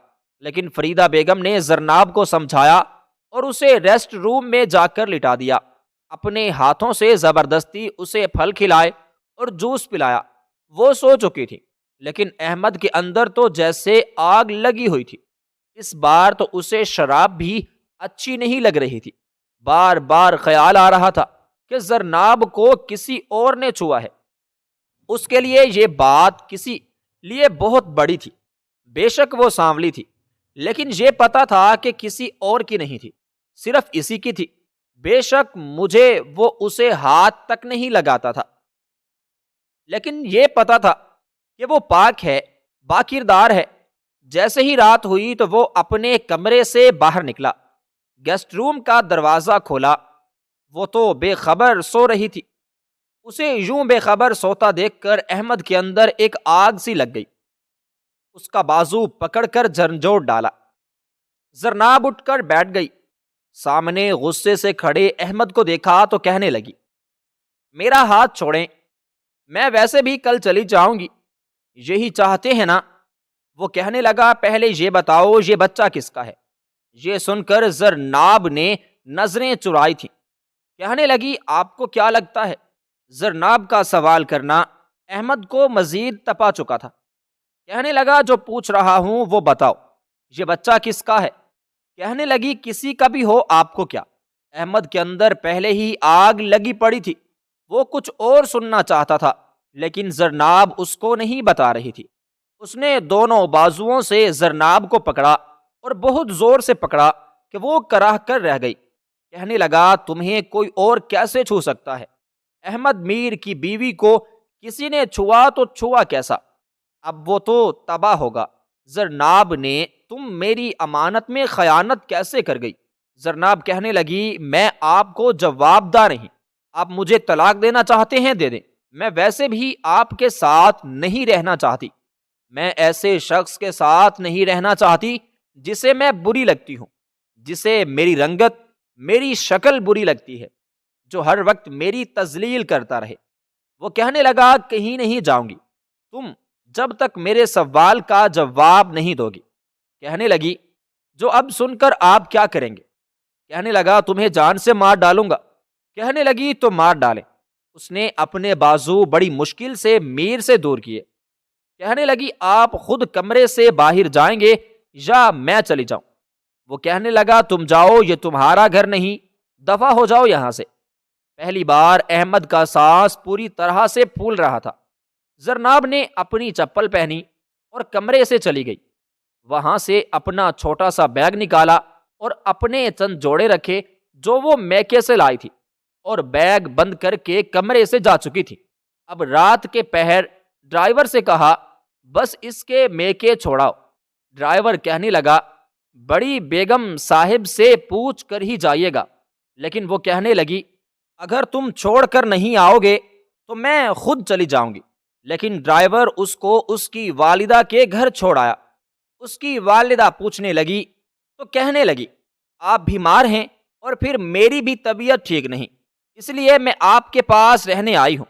لیکن فریدہ بیگم نے زرناب کو سمجھایا اور اسے ریسٹ روم میں جا کر لٹا دیا، اپنے ہاتھوں سے زبردستی اسے پھل کھلائے اور جوس پلایا۔ وہ سو چکی تھی، لیکن احمد کے اندر تو جیسے آگ لگی ہوئی تھی۔ اس بار تو اسے شراب بھی اچھی نہیں لگ رہی تھی۔ بار بار خیال آ رہا تھا کہ زرناب کو کسی اور نے چھوا ہے۔ اس کے لیے یہ بات کسی لیے بہت بڑی تھی۔ بے شک وہ سانولی تھی، لیکن یہ پتا تھا کہ کسی اور کی نہیں تھی، صرف اسی کی تھی۔ بے شک مجھے وہ اسے ہاتھ تک نہیں لگاتا تھا، لیکن یہ پتا تھا کہ وہ پاک ہے، باکردار ہے۔ جیسے ہی رات ہوئی تو وہ اپنے کمرے سے باہر نکلا، گیسٹ روم کا دروازہ کھولا۔ وہ تو بے خبر سو رہی تھی۔ اسے یوں بے خبر سوتا دیکھ کر احمد کے اندر ایک آگ سی لگ گئی۔ اس کا بازو پکڑ کر جھنجھوڑ ڈالا۔ زرناب اٹھ کر بیٹھ گئی۔ سامنے غصے سے کھڑے احمد کو دیکھا تو کہنے لگی میرا ہاتھ چھوڑیں، میں ویسے بھی کل چلی جاؤں گی، یہی چاہتے ہیں نا؟ وہ کہنے لگا پہلے یہ بتاؤ یہ بچہ کس کا ہے؟ یہ سن کر زرناب نے نظریں چرائی تھیں۔ کہنے لگی آپ کو کیا لگتا ہے؟ زرناب کا سوال کرنا احمد کو مزید تپا چکا تھا۔ کہنے لگا جو پوچھ رہا ہوں وہ بتاؤ، یہ بچہ کس کا ہے؟ کہنے لگی کسی کا بھی ہو آپ کو کیا؟ احمد کے اندر پہلے ہی آگ لگی پڑی تھی۔ وہ کچھ اور سننا چاہتا تھا، لیکن زرناب اس کو نہیں بتا رہی تھی۔ اس نے دونوں بازوؤں سے زرناب کو پکڑا اور بہت زور سے پکڑا کہ وہ کراہ کر رہ گئی۔ کہنے لگا تمہیں کوئی اور کیسے چھو سکتا ہے؟ احمد میر کی بیوی کو کسی نے چھوا تو چھوا کیسا؟ اب وہ تو تباہ ہوگا۔ زرناب نے تم میری امانت میں خیانت کیسے کر گئی؟ زرناب کہنے لگی میں آپ کو جواب دہ نہیں، آپ مجھے طلاق دینا چاہتے ہیں دے دیں، میں ویسے بھی آپ کے ساتھ نہیں رہنا چاہتی۔ میں ایسے شخص کے ساتھ نہیں رہنا چاہتی جسے میں بری لگتی ہوں، جسے میری رنگت میری شکل بری لگتی ہے، جو ہر وقت میری تذلیل کرتا رہے۔ وہ کہنے لگا کہیں نہیں جاؤں گی تم جب تک میرے سوال کا جواب نہیں دو گی۔ کہنے لگی جو اب سن کر آپ کیا کریں گے؟ کہنے لگا تمہیں جان سے مار ڈالوں گا۔ کہنے لگی تو مار ڈالیں۔ اس نے اپنے بازو بڑی مشکل سے میر سے دور کیے۔ کہنے لگی آپ خود کمرے سے باہر جائیں گے یا میں چلی جاؤں؟ وہ کہنے لگا تم جاؤ، یہ تمہارا گھر نہیں، دفع ہو جاؤ یہاں سے۔ پہلی بار احمد کا سانس پوری طرح سے پھول رہا تھا۔ زرناب نے اپنی چپل پہنی اور کمرے سے چلی گئی۔ وہاں سے اپنا چھوٹا سا بیگ نکالا اور اپنے چند جوڑے رکھے جو وہ میکے سے لائی تھی، اور بیگ بند کر کے کمرے سے جا چکی تھی۔ اب رات کے پہر ڈرائیور سے کہا بس اس کے میکے چھوڑاؤ۔ ڈرائیور کہنے لگا بڑی بیگم صاحب سے پوچھ کر ہی جائیے گا، لیکن وہ کہنے لگی اگر تم چھوڑ کر نہیں آؤ گے تو میں خود چلی جاؤں گی۔ لیکن ڈرائیور اس کو اس کی والدہ کے گھر چھوڑ آیا۔ اس کی والدہ پوچھنے لگی تو کہنے لگی آپ بیمار ہیں اور پھر میری بھی طبیعت ٹھیک نہیں، اس لیے میں آپ کے پاس رہنے آئی ہوں۔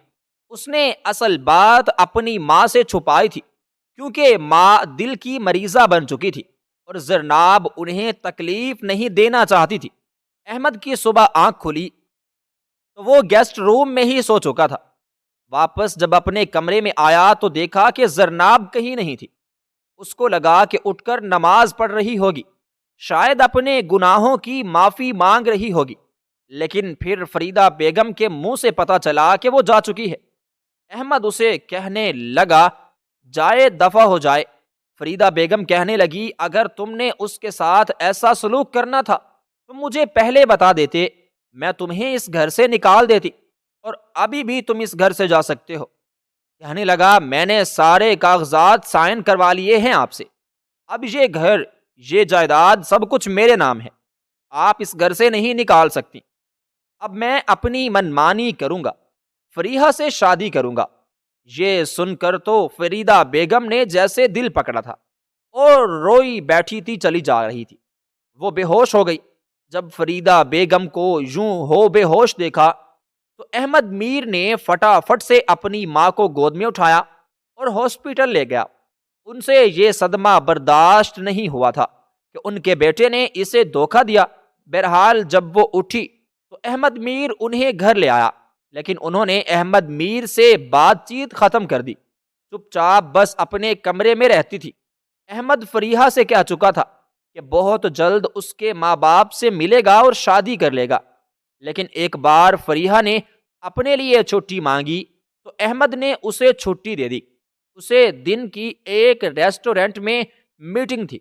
اس نے اصل بات اپنی ماں سے چھپائی تھی، کیونکہ ماں دل کی مریضہ بن چکی تھی اور زرناب انہیں تکلیف نہیں دینا چاہتی تھی۔ احمد کی صبح آنکھ کھلی تو وہ گیسٹ روم میں ہی سو چکا تھا۔ واپس جب اپنے کمرے میں آیا تو دیکھا کہ زرناب کہیں نہیں تھی۔ اس کو لگا کہ اٹھ کر نماز پڑھ رہی ہوگی، شاید اپنے گناہوں کی معافی مانگ رہی ہوگی، لیکن پھر فریدہ بیگم کے منہ سے پتا چلا کہ وہ جا چکی ہے۔ احمد اسے کہنے لگا جائے دفع ہو جائے۔ فریدہ بیگم کہنے لگی اگر تم نے اس کے ساتھ ایسا سلوک کرنا تھا تو مجھے پہلے بتا دیتے، میں تمہیں اس گھر سے نکال دیتی، اور ابھی بھی تم اس گھر سے جا سکتے ہو۔ کہنے لگا میں نے سارے کاغذات سائن کروا لیے ہیں آپ سے، اب یہ گھر یہ جائیداد سب کچھ میرے نام ہے۔ آپ اس گھر سے نہیں نکال سکتی، اب میں اپنی منمانی کروں گا، فریحہ سے شادی کروں گا۔ یہ سن کر تو فریدہ بیگم نے جیسے دل پکڑا تھا اور روئی بیٹھی تھی چلی جا رہی تھی۔ وہ بے ہوش ہو گئی۔ جب فریدہ بیگم کو یوں ہو بے ہوش دیکھا تو احمد میر نے فٹافٹ سے اپنی ماں کو گود میں اٹھایا اور ہاسپٹل لے گیا۔ ان سے یہ صدمہ برداشت نہیں ہوا تھا کہ ان کے بیٹے نے اسے دھوکہ دیا۔ بہرحال جب وہ اٹھی تو احمد میر انہیں گھر لے آیا، لیکن انہوں نے احمد میر سے بات چیت ختم کر دی، چپ چاپ بس اپنے کمرے میں رہتی تھی۔ احمد فریحہ سے کہہ چکا تھا کہ بہت جلد اس کے ماں باپ سے ملے گا اور شادی کر لے گا، لیکن ایک بار فریحہ نے اپنے لیے چھٹی مانگی تو احمد نے اسے چھٹی دے دی۔ اسے دن کی ایک ریسٹورنٹ میں میٹنگ تھی۔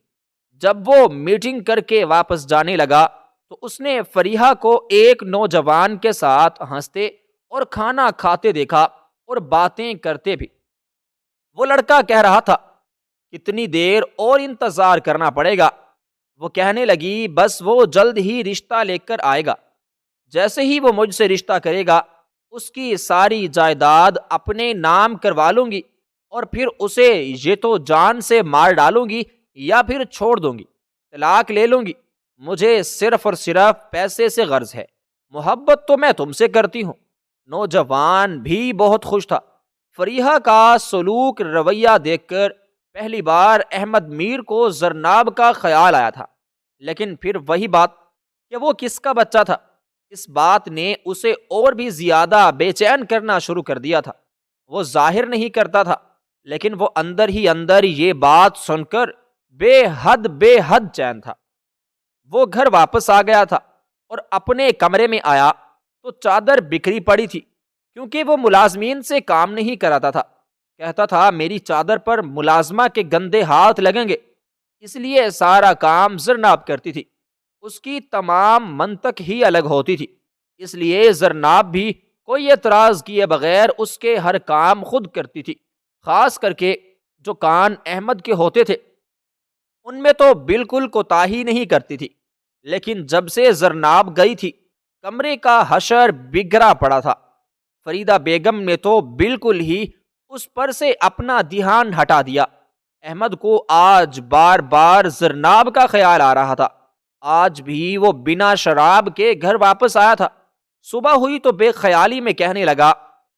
جب وہ میٹنگ کر کے واپس جانے لگا تو اس نے فریحہ کو ایک نوجوان کے ساتھ ہنستے اور کھانا کھاتے دیکھا اور باتیں کرتے بھی۔ وہ لڑکا کہہ رہا تھا، کتنی دیر اور انتظار کرنا پڑے گا؟ وہ کہنے لگی، بس وہ جلد ہی رشتہ لے کر آئے گا، جیسے ہی وہ مجھ سے رشتہ کرے گا اس کی ساری جائیداد اپنے نام کروا لوں گی اور پھر اسے یہ تو جان سے مار ڈالوں گی یا پھر چھوڑ دوں گی، طلاق لے لوں گی۔ مجھے صرف اور صرف پیسے سے غرض ہے، محبت تو میں تم سے کرتی ہوں۔ نوجوان بھی بہت خوش تھا۔ فریحہ کا سلوک رویہ دیکھ کر پہلی بار احمد میر کو زرناب کا خیال آیا تھا، لیکن پھر وہی بات کہ وہ کس کا بچہ تھا، اس بات نے اسے اور بھی زیادہ بے چین کرنا شروع کر دیا تھا۔ وہ ظاہر نہیں کرتا تھا، لیکن وہ اندر ہی اندر یہ بات سن کر بے حد چین تھا۔ وہ گھر واپس آ گیا تھا اور اپنے کمرے میں آیا تو چادر بکھری پڑی تھی، کیونکہ وہ ملازمین سے کام نہیں کراتا تھا۔ کہتا تھا، میری چادر پر ملازمہ کے گندے ہاتھ لگیں گے، اس لیے سارا کام زرناب کرتی تھی۔ اس کی تمام منطق ہی الگ ہوتی تھی، اس لیے زرناب بھی کوئی اعتراض کیے بغیر اس کے ہر کام خود کرتی تھی۔ خاص کر کے جو کان احمد کے ہوتے تھے ان میں تو بالکل کوتاہی نہیں کرتی تھی، لیکن جب سے زرناب گئی تھی کمرے کا حشر بگڑا پڑا تھا۔ فریدہ بیگم نے تو بالکل ہی اس پر سے اپنا دھیان ہٹا دیا۔ احمد کو آج بار بار زرناب کا خیال آ رہا تھا۔ آج بھی وہ بنا شراب کے گھر واپس آیا تھا۔ صبح ہوئی تو بے خیالی میں کہنے لگا،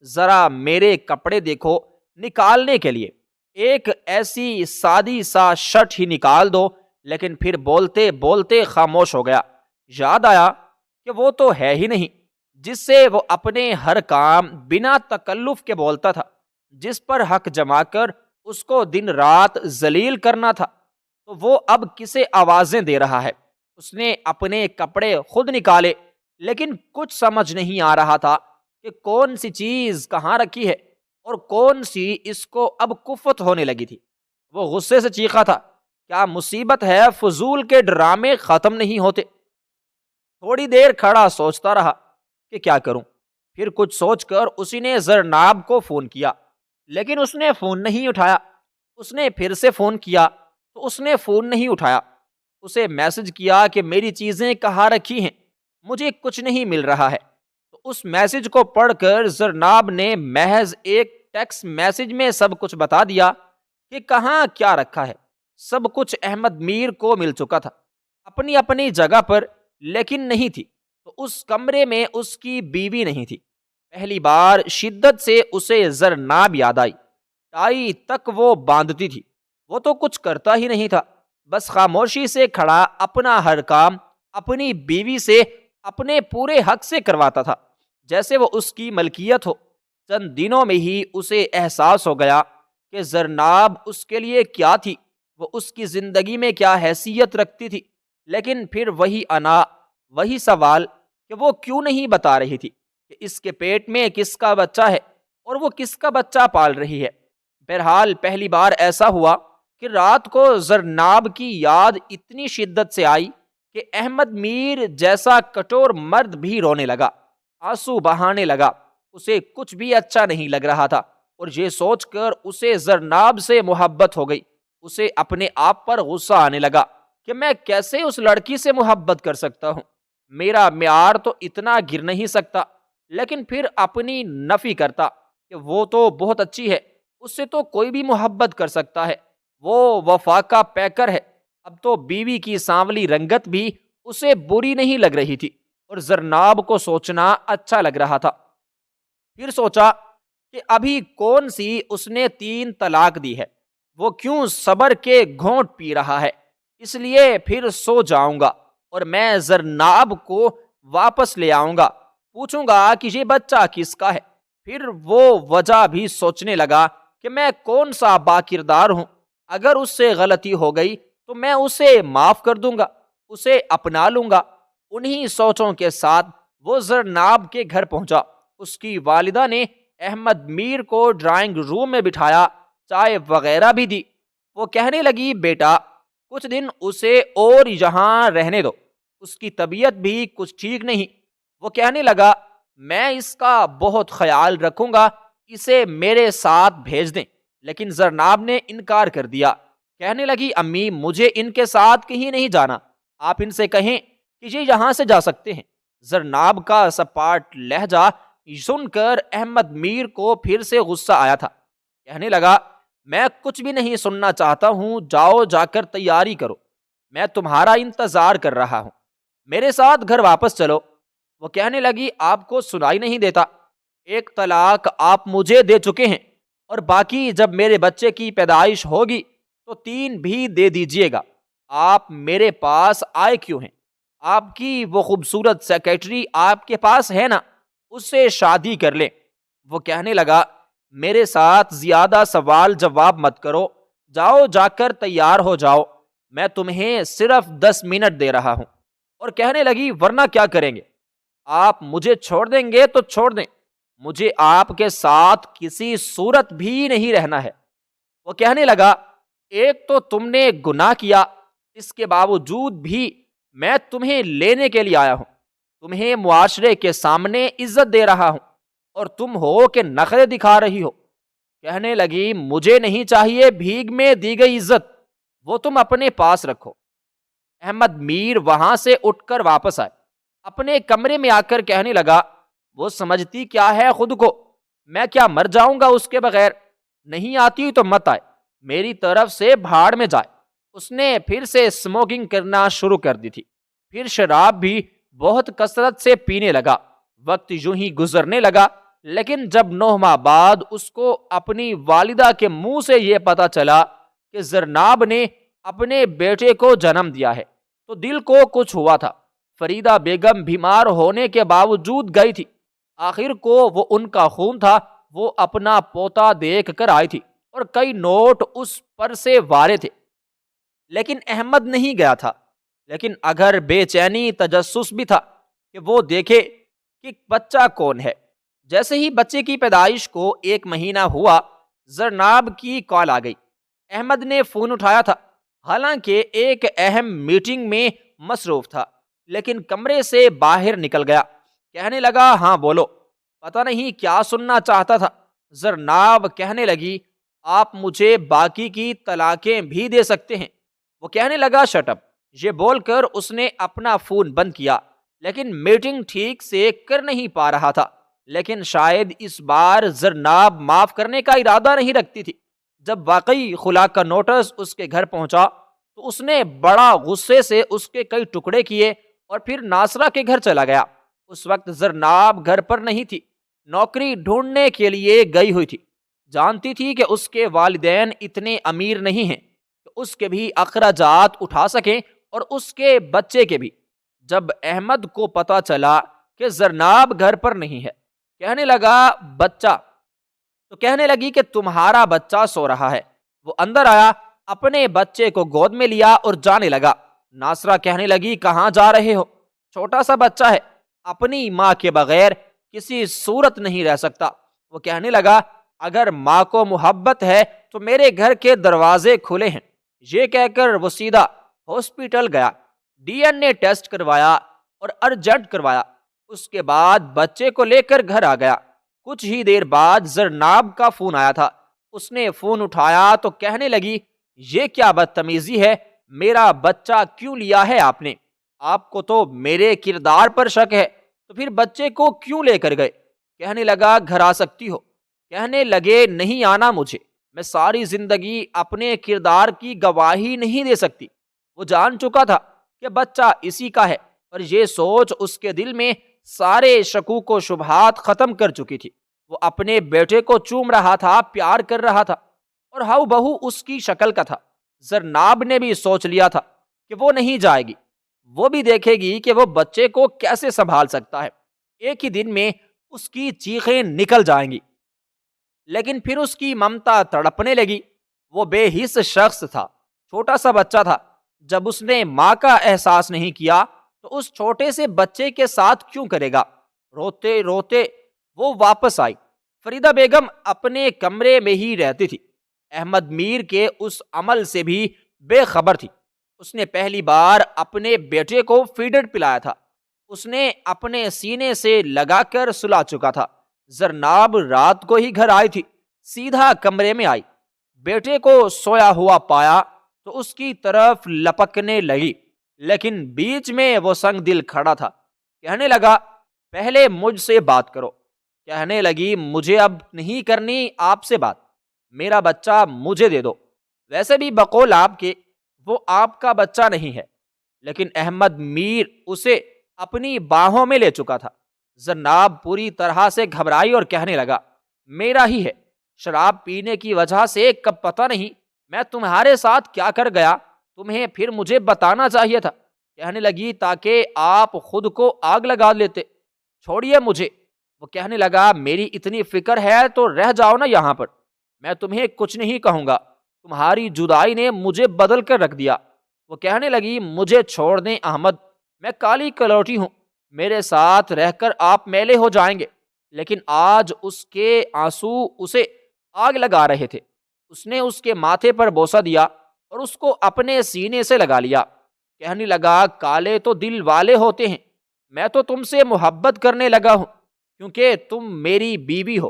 ذرا میرے کپڑے دیکھو نکالنے کے لیے، ایک ایسی سادی سا شرٹ ہی نکال دو، لیکن پھر بولتے بولتے خاموش ہو گیا۔ یاد آیا کہ وہ تو ہے ہی نہیں جس سے وہ اپنے ہر کام بنا تکلف کے بولتا تھا، جس پر حق جما کر اس کو دن رات ذلیل کرنا تھا، تو وہ اب کسے آوازیں دے رہا ہے۔ اس نے اپنے کپڑے خود نکالے، لیکن کچھ سمجھ نہیں آ رہا تھا کہ کون سی چیز کہاں رکھی ہے اور کون سی اس کو اب کفت ہونے لگی تھی۔ وہ غصے سے چیخا تھا، کیا مصیبت ہے، فضول کے ڈرامے ختم نہیں ہوتے۔ تھوڑی دیر کھڑا سوچتا رہا کہ کیا کروں، پھر کچھ سوچ کر اسی نے زرناب کو فون کیا، لیکن اس نے فون نہیں اٹھایا۔ اس نے پھر سے فون کیا تو اس نے فون نہیں اٹھایا۔ اسے میسج کیا کہ میری چیزیں کہاں رکھی ہیں، مجھے کچھ نہیں مل رہا ہے۔ تو اس میسج کو پڑھ کر زرناب نے محض ایک ٹیکسٹ میسج میں سب کچھ بتا دیا کہ کہاں کیا رکھا ہے۔ سب کچھ احمد میر کو مل چکا تھا، اپنی اپنی جگہ پر، لیکن نہیں تھی تو اس کمرے میں اس کی بیوی نہیں تھی۔ پہلی بار شدت سے اسے زرناب یاد آئی۔ ٹائی تک وہ باندھتی تھی، وہ تو کچھ کرتا ہی نہیں تھا، بس خاموشی سے کھڑا اپنا ہر کام اپنی بیوی سے اپنے پورے حق سے کرواتا تھا، جیسے وہ اس کی ملکیت ہو۔ چند دنوں میں ہی اسے احساس ہو گیا کہ زرناب اس کے لیے کیا تھی، وہ اس کی زندگی میں کیا حیثیت رکھتی تھی۔ لیکن پھر وہی انا، وہی سوال کہ وہ کیوں نہیں بتا رہی تھی کہ اس کے پیٹ میں کس کا بچہ ہے اور وہ کس کا بچہ پال رہی ہے۔ بہرحال پہلی بار ایسا ہوا کہ رات کو زرناب کی یاد اتنی شدت سے آئی کہ احمد میر جیسا کٹور مرد بھی رونے لگا، آنسو بہانے لگا۔ اسے کچھ بھی اچھا نہیں لگ رہا تھا اور یہ سوچ کر اسے زرناب سے محبت ہو گئی۔ اسے اپنے آپ پر غصہ آنے لگا کہ میں کیسے اس لڑکی سے محبت کر سکتا ہوں، میرا معیار تو اتنا گر نہیں سکتا، لیکن پھر اپنی نفی کرتا کہ وہ تو بہت اچھی ہے، اس سے تو کوئی بھی محبت کر سکتا ہے، وہ وفا کا پیکر ہے۔ اب تو بیوی کی سانولی رنگت بھی اسے بری نہیں لگ رہی تھی اور زرناب کو سوچنا اچھا لگ رہا تھا۔ پھر سوچا کہ ابھی کون سی اس نے 3 طلاق دی ہے، وہ کیوں صبر کے گھونٹ پی رہا ہے، اس لیے پھر سو جاؤں گا اور میں زرناب کو واپس لے آؤں گا، پوچھوں گا کہ یہ بچہ کس کا ہے۔ پھر وہ وجہ بھی سوچنے لگا کہ میں کون سا باکردار ہوں، اگر اس سے غلطی ہو گئی تو میں اسے معاف کر دوں گا، اسے اپنا لوں گا۔ انہی سوچوں کے ساتھ وہ زرناب کے گھر پہنچا۔ اس کی والدہ نے احمد میر کو ڈرائنگ روم میں بٹھایا، چائے وغیرہ بھی دی۔ وہ کہنے لگی، بیٹا کچھ دن اسے اور یہاں رہنے دو، اس کی طبیعت بھی کچھ ٹھیک نہیں۔ وہ کہنے لگا، میں اس کا بہت خیال رکھوں گا، اسے میرے ساتھ بھیج دیں۔ لیکن زرناب نے انکار کر دیا، کہنے لگی، امی مجھے ان کے ساتھ کہیں نہیں جانا، آپ ان سے کہیں کہ یہ یہاں سے جا سکتے ہیں۔ زرناب کا سپاٹ لہجہ سن کر احمد میر کو پھر سے غصہ آیا تھا، کہنے لگا، میں کچھ بھی نہیں سننا چاہتا ہوں، جاؤ جا کر تیاری کرو، میں تمہارا انتظار کر رہا ہوں، میرے ساتھ گھر واپس چلو۔ وہ کہنے لگی، آپ کو سنائی نہیں دیتا، 1 طلاق آپ مجھے دے چکے ہیں اور باقی جب میرے بچے کی پیدائش ہوگی تو 3 بھی دے دیجئے گا، آپ میرے پاس آئے کیوں ہیں؟ آپ کی وہ خوبصورت سیکریٹری آپ کے پاس ہے نا، اس سے شادی کر لیں۔ وہ کہنے لگا، میرے ساتھ زیادہ سوال جواب مت کرو، جاؤ جا کر تیار ہو جاؤ، میں تمہیں صرف 10 منٹ دے رہا ہوں۔ اور کہنے لگی، ورنہ کیا کریں گے؟ آپ مجھے چھوڑ دیں گے تو چھوڑ دیں، مجھے آپ کے ساتھ کسی صورت بھی نہیں رہنا ہے۔ وہ کہنے لگا، ایک تو تم نے گناہ کیا، اس کے باوجود بھی میں تمہیں لینے کے لیے آیا ہوں، تمہیں معاشرے کے سامنے عزت دے رہا ہوں اور تم ہو کہ نخرے دکھا رہی ہو۔ کہنے لگی، مجھے نہیں چاہیے بھیگ میں دی گئی عزت، وہ تم اپنے پاس رکھو۔ احمد میر وہاں سے اٹھ کر واپس آئے، اپنے کمرے میں آ کر کہنے لگا، وہ سمجھتی کیا ہے خود کو، میں کیا مر جاؤں گا اس کے بغیر؟ نہیں آتی تو مت آئے، میری طرف سے بھاڑ میں جائے۔ اس نے پھر سے اسموکنگ کرنا شروع کر دی تھی، پھر شراب بھی بہت کثرت سے پینے لگا۔ وقت یوں ہی گزرنے لگا، لیکن جب 9 ماہ بعد اس کو اپنی والدہ کے منہ سے یہ پتا چلا کہ زرناب نے اپنے بیٹے کو جنم دیا ہے تو دل کو کچھ ہوا تھا۔ فریدہ بیگم بیمار ہونے کے باوجود گئی تھی، آخر کو وہ ان کا خون تھا، وہ اپنا پوتا دیکھ کر آئی تھی اور کئی نوٹ اس پر سے وارے تھے، لیکن احمد نہیں گیا تھا۔ لیکن اگر بے چینی تجسس بھی تھا کہ وہ دیکھے کہ بچہ کون ہے۔ جیسے ہی بچے کی پیدائش کو 1 مہینہ ہوا، زرناب کی کال آ گئی۔ احمد نے فون اٹھایا تھا، حالانکہ ایک اہم میٹنگ میں مصروف تھا، لیکن کمرے سے باہر نکل گیا، کہنے لگا، ہاں بولو، پتہ نہیں کیا سننا چاہتا تھا۔ زرناب کہنے لگی، آپ مجھے باقی کی طلاقیں بھی دے سکتے ہیں۔ وہ کہنے لگا، شٹ اپ۔ یہ بول کر اس نے اپنا فون بند کیا، لیکن میٹنگ ٹھیک سے کر نہیں پا رہا تھا۔ لیکن شاید اس بار زرناب معاف کرنے کا ارادہ نہیں رکھتی تھی۔ جب واقعی خلا کا نوٹس اس کے گھر پہنچا تو اس نے بڑا غصے سے اس کے کئی ٹکڑے کیے اور پھر ناصرہ کے گھر چلا گیا۔ اس وقت زرناب گھر پر نہیں تھی، نوکری ڈھونڈنے کے لیے گئی ہوئی تھی۔ جانتی تھی کہ اس کے والدین اتنے امیر نہیں ہیں کہ اس کے بھی اخراجات اٹھا سکیں اور اس کے بچے کے بھی۔ جب احمد کو پتا چلا کہ زرناب گھر پر نہیں ہے، کہنے لگا، بچہ؟ تو کہنے لگی کہ تمہارا بچہ سو رہا ہے۔ وہ اندر آیا، اپنے بچے کو گود میں لیا اور جانے لگا۔ ناصرہ کہنے لگی، کہاں جا رہے ہو؟ چھوٹا سا بچہ ہے، اپنی ماں کے بغیر کسی صورت نہیں رہ سکتا۔ وہ کہنے لگا، اگر ماں کو محبت ہے تو میرے گھر کے دروازے کھلے ہیں۔ یہ کہہ کر وہ سیدھا ہاسپٹل گیا، ڈی این اے ٹیسٹ کروایا اور ارجنٹ کروایا۔ اس کے بعد بچے کو لے کر گھر آ گیا۔ کچھ ہی دیر بعد زرناب کا فون آیا تھا۔ اس نے فون اٹھایا تو کہنے لگی، یہ کیا بدتمیزی ہے، میرا بچہ کیوں لیا ہے آپ نے؟ آپ کو تو میرے کردار پر شک ہے، تو پھر بچے کو کیوں لے کر گئے؟ کہنے لگا گھر آ سکتی ہو۔ کہنے لگے نہیں آنا مجھے، میں ساری زندگی اپنے کردار کی گواہی نہیں دے سکتی۔ وہ جان چکا تھا کہ بچہ اسی کا ہے، اور یہ سوچ اس کے دل میں سارے شکوک و شبہات ختم کر چکی تھی۔ وہ اپنے بیٹے کو چوم رہا تھا، پیار کر رہا تھا، اور ہاؤ بہو اس کی شکل کا تھا۔ زرناب نے بھی سوچ لیا تھا کہ وہ نہیں جائے گی، وہ بھی دیکھے گی کہ وہ بچے کو کیسے سنبھال سکتا ہے۔ ایک ہی دن میں اس کی چیخیں نکل جائیں گی، لیکن پھر اس کی ممتا تڑپنے لگی۔ وہ بے حس شخص تھا، چھوٹا سا بچہ تھا۔ جب اس نے ماں کا احساس نہیں کیا تو اس چھوٹے سے بچے کے ساتھ کیوں کرے گا؟ روتے روتے وہ واپس آئی۔ فریدہ بیگم اپنے کمرے میں ہی رہتی تھی، احمد میر کے اس عمل سے بھی بے خبر تھی۔ اس نے پہلی بار اپنے بیٹے کو فیڈر پلایا تھا، اس نے اپنے سینے سے لگا کر سلا چکا تھا۔ زرناب رات کو ہی گھر آئی تھی، سیدھا کمرے میں آئی، بیٹے کو سویا ہوا پایا تو اس کی طرف لپکنے لگی، لیکن بیچ میں وہ سنگ دل کھڑا تھا۔ کہنے لگا پہلے مجھ سے بات کرو۔ کہنے لگی مجھے اب نہیں کرنی آپ سے بات، میرا بچہ مجھے دے دو۔ ویسے بھی بقول آپ کے وہ آپ کا بچہ نہیں ہے، لیکن احمد میر اسے اپنی باہوں میں لے چکا تھا۔ زرناب پوری طرح سے گھبرائی اور کہنے لگا میرا ہی ہے، شراب پینے کی وجہ سے کب پتہ نہیں میں تمہارے ساتھ کیا کر گیا، تمہیں پھر مجھے بتانا چاہیے تھا۔ کہنے لگی تاکہ آپ خود کو آگ لگا لیتے، چھوڑیے مجھے۔ وہ کہنے لگا میری اتنی فکر ہے تو رہ جاؤ نا یہاں پر، میں تمہیں کچھ نہیں کہوں گا، تمہاری جدائی نے مجھے بدل کر رکھ دیا۔ وہ کہنے لگی مجھے چھوڑ دیں احمد، میں کالی کلوٹی ہوں، میرے ساتھ رہ کر آپ میلے ہو جائیں گے۔ لیکن آج اس کے آنسو اسے آگ لگا رہے تھے۔ اس نے اس کے ماتھے پر بوسہ دیا اور اس کو اپنے سینے سے لگا لیا۔ کہنے لگا کالے تو دل والے ہوتے ہیں، میں تو تم سے محبت کرنے لگا ہوں، کیونکہ تم میری بیوی ہو،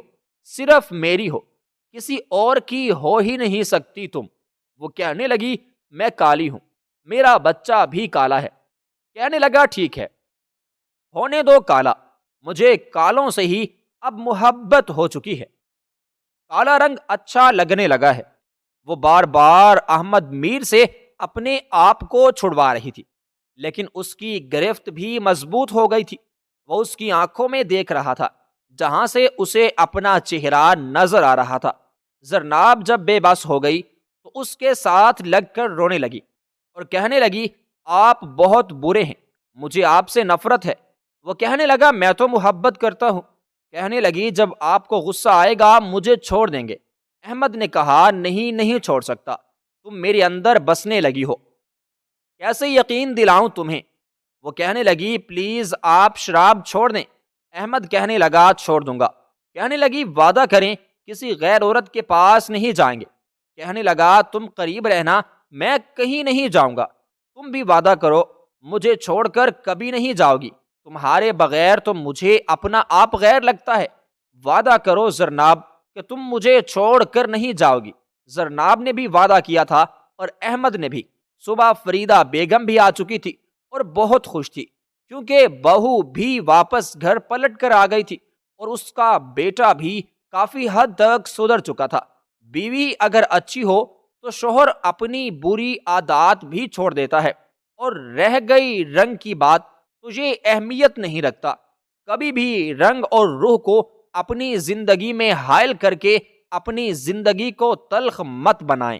صرف میری ہو، کسی اور کی ہو ہی نہیں سکتی تم۔ وہ کہنے لگی میں کالی ہوں، میرا بچہ بھی کالا ہے۔ کہنے لگا ٹھیک ہے، ہونے دو کالا، مجھے کالوں سے ہی اب محبت ہو چکی ہے، کالا رنگ اچھا لگنے لگا ہے۔ وہ بار بار احمد میر سے اپنے آپ کو چھڑوا رہی تھی، لیکن اس کی گرفت بھی مضبوط ہو گئی تھی۔ وہ اس کی آنکھوں میں دیکھ رہا تھا جہاں سے اسے اپنا چہرہ نظر آ رہا تھا۔ زرناب جب بے بس ہو گئی تو اس کے ساتھ لگ کر رونے لگی اور کہنے لگی آپ بہت برے ہیں، مجھے آپ سے نفرت ہے۔ وہ کہنے لگا میں تو محبت کرتا ہوں۔ کہنے لگی جب آپ کو غصہ آئے گا مجھے چھوڑ دیں گے۔ احمد نے کہا نہیں چھوڑ سکتا، تم میرے اندر بسنے لگی ہو، کیسے یقین دلاؤں تمہیں؟ وہ کہنے لگی پلیز آپ شراب چھوڑ دیں۔ احمد کہنے لگا چھوڑ دوں گا۔ کہنے لگی وعدہ کریں کسی غیر عورت کے پاس نہیں جائیں گے۔ کہنے لگا تم قریب رہنا، میں کہیں نہیں جاؤں گا، تم بھی وعدہ کرو مجھے چھوڑ کر کبھی نہیں جاؤ گی، تمہارے بغیر تو مجھے اپنا آپ غیر لگتا ہے، وعدہ کرو زرناب کہ تم مجھے چھوڑ کر نہیں جاؤ گی۔ زرناب نے بھی وعدہ کیا تھا اور احمد نے بھی۔ صبح فریدہ بیگم بھی آ چکی تھی اور بہت خوش تھی، کیونکہ بہو بھی واپس گھر پلٹ کر آ گئی تھی اور اس کا بیٹا بھی کافی حد تک سدھر چکا تھا۔ بیوی اگر اچھی ہو تو شوہر اپنی بری عادات بھی چھوڑ دیتا ہے، اور رہ گئی رنگ کی بات تو یہ اہمیت نہیں رکھتا۔ کبھی بھی رنگ اور روح کو اپنی زندگی میں حائل کر کے اپنی زندگی کو تلخ مت بنائیں۔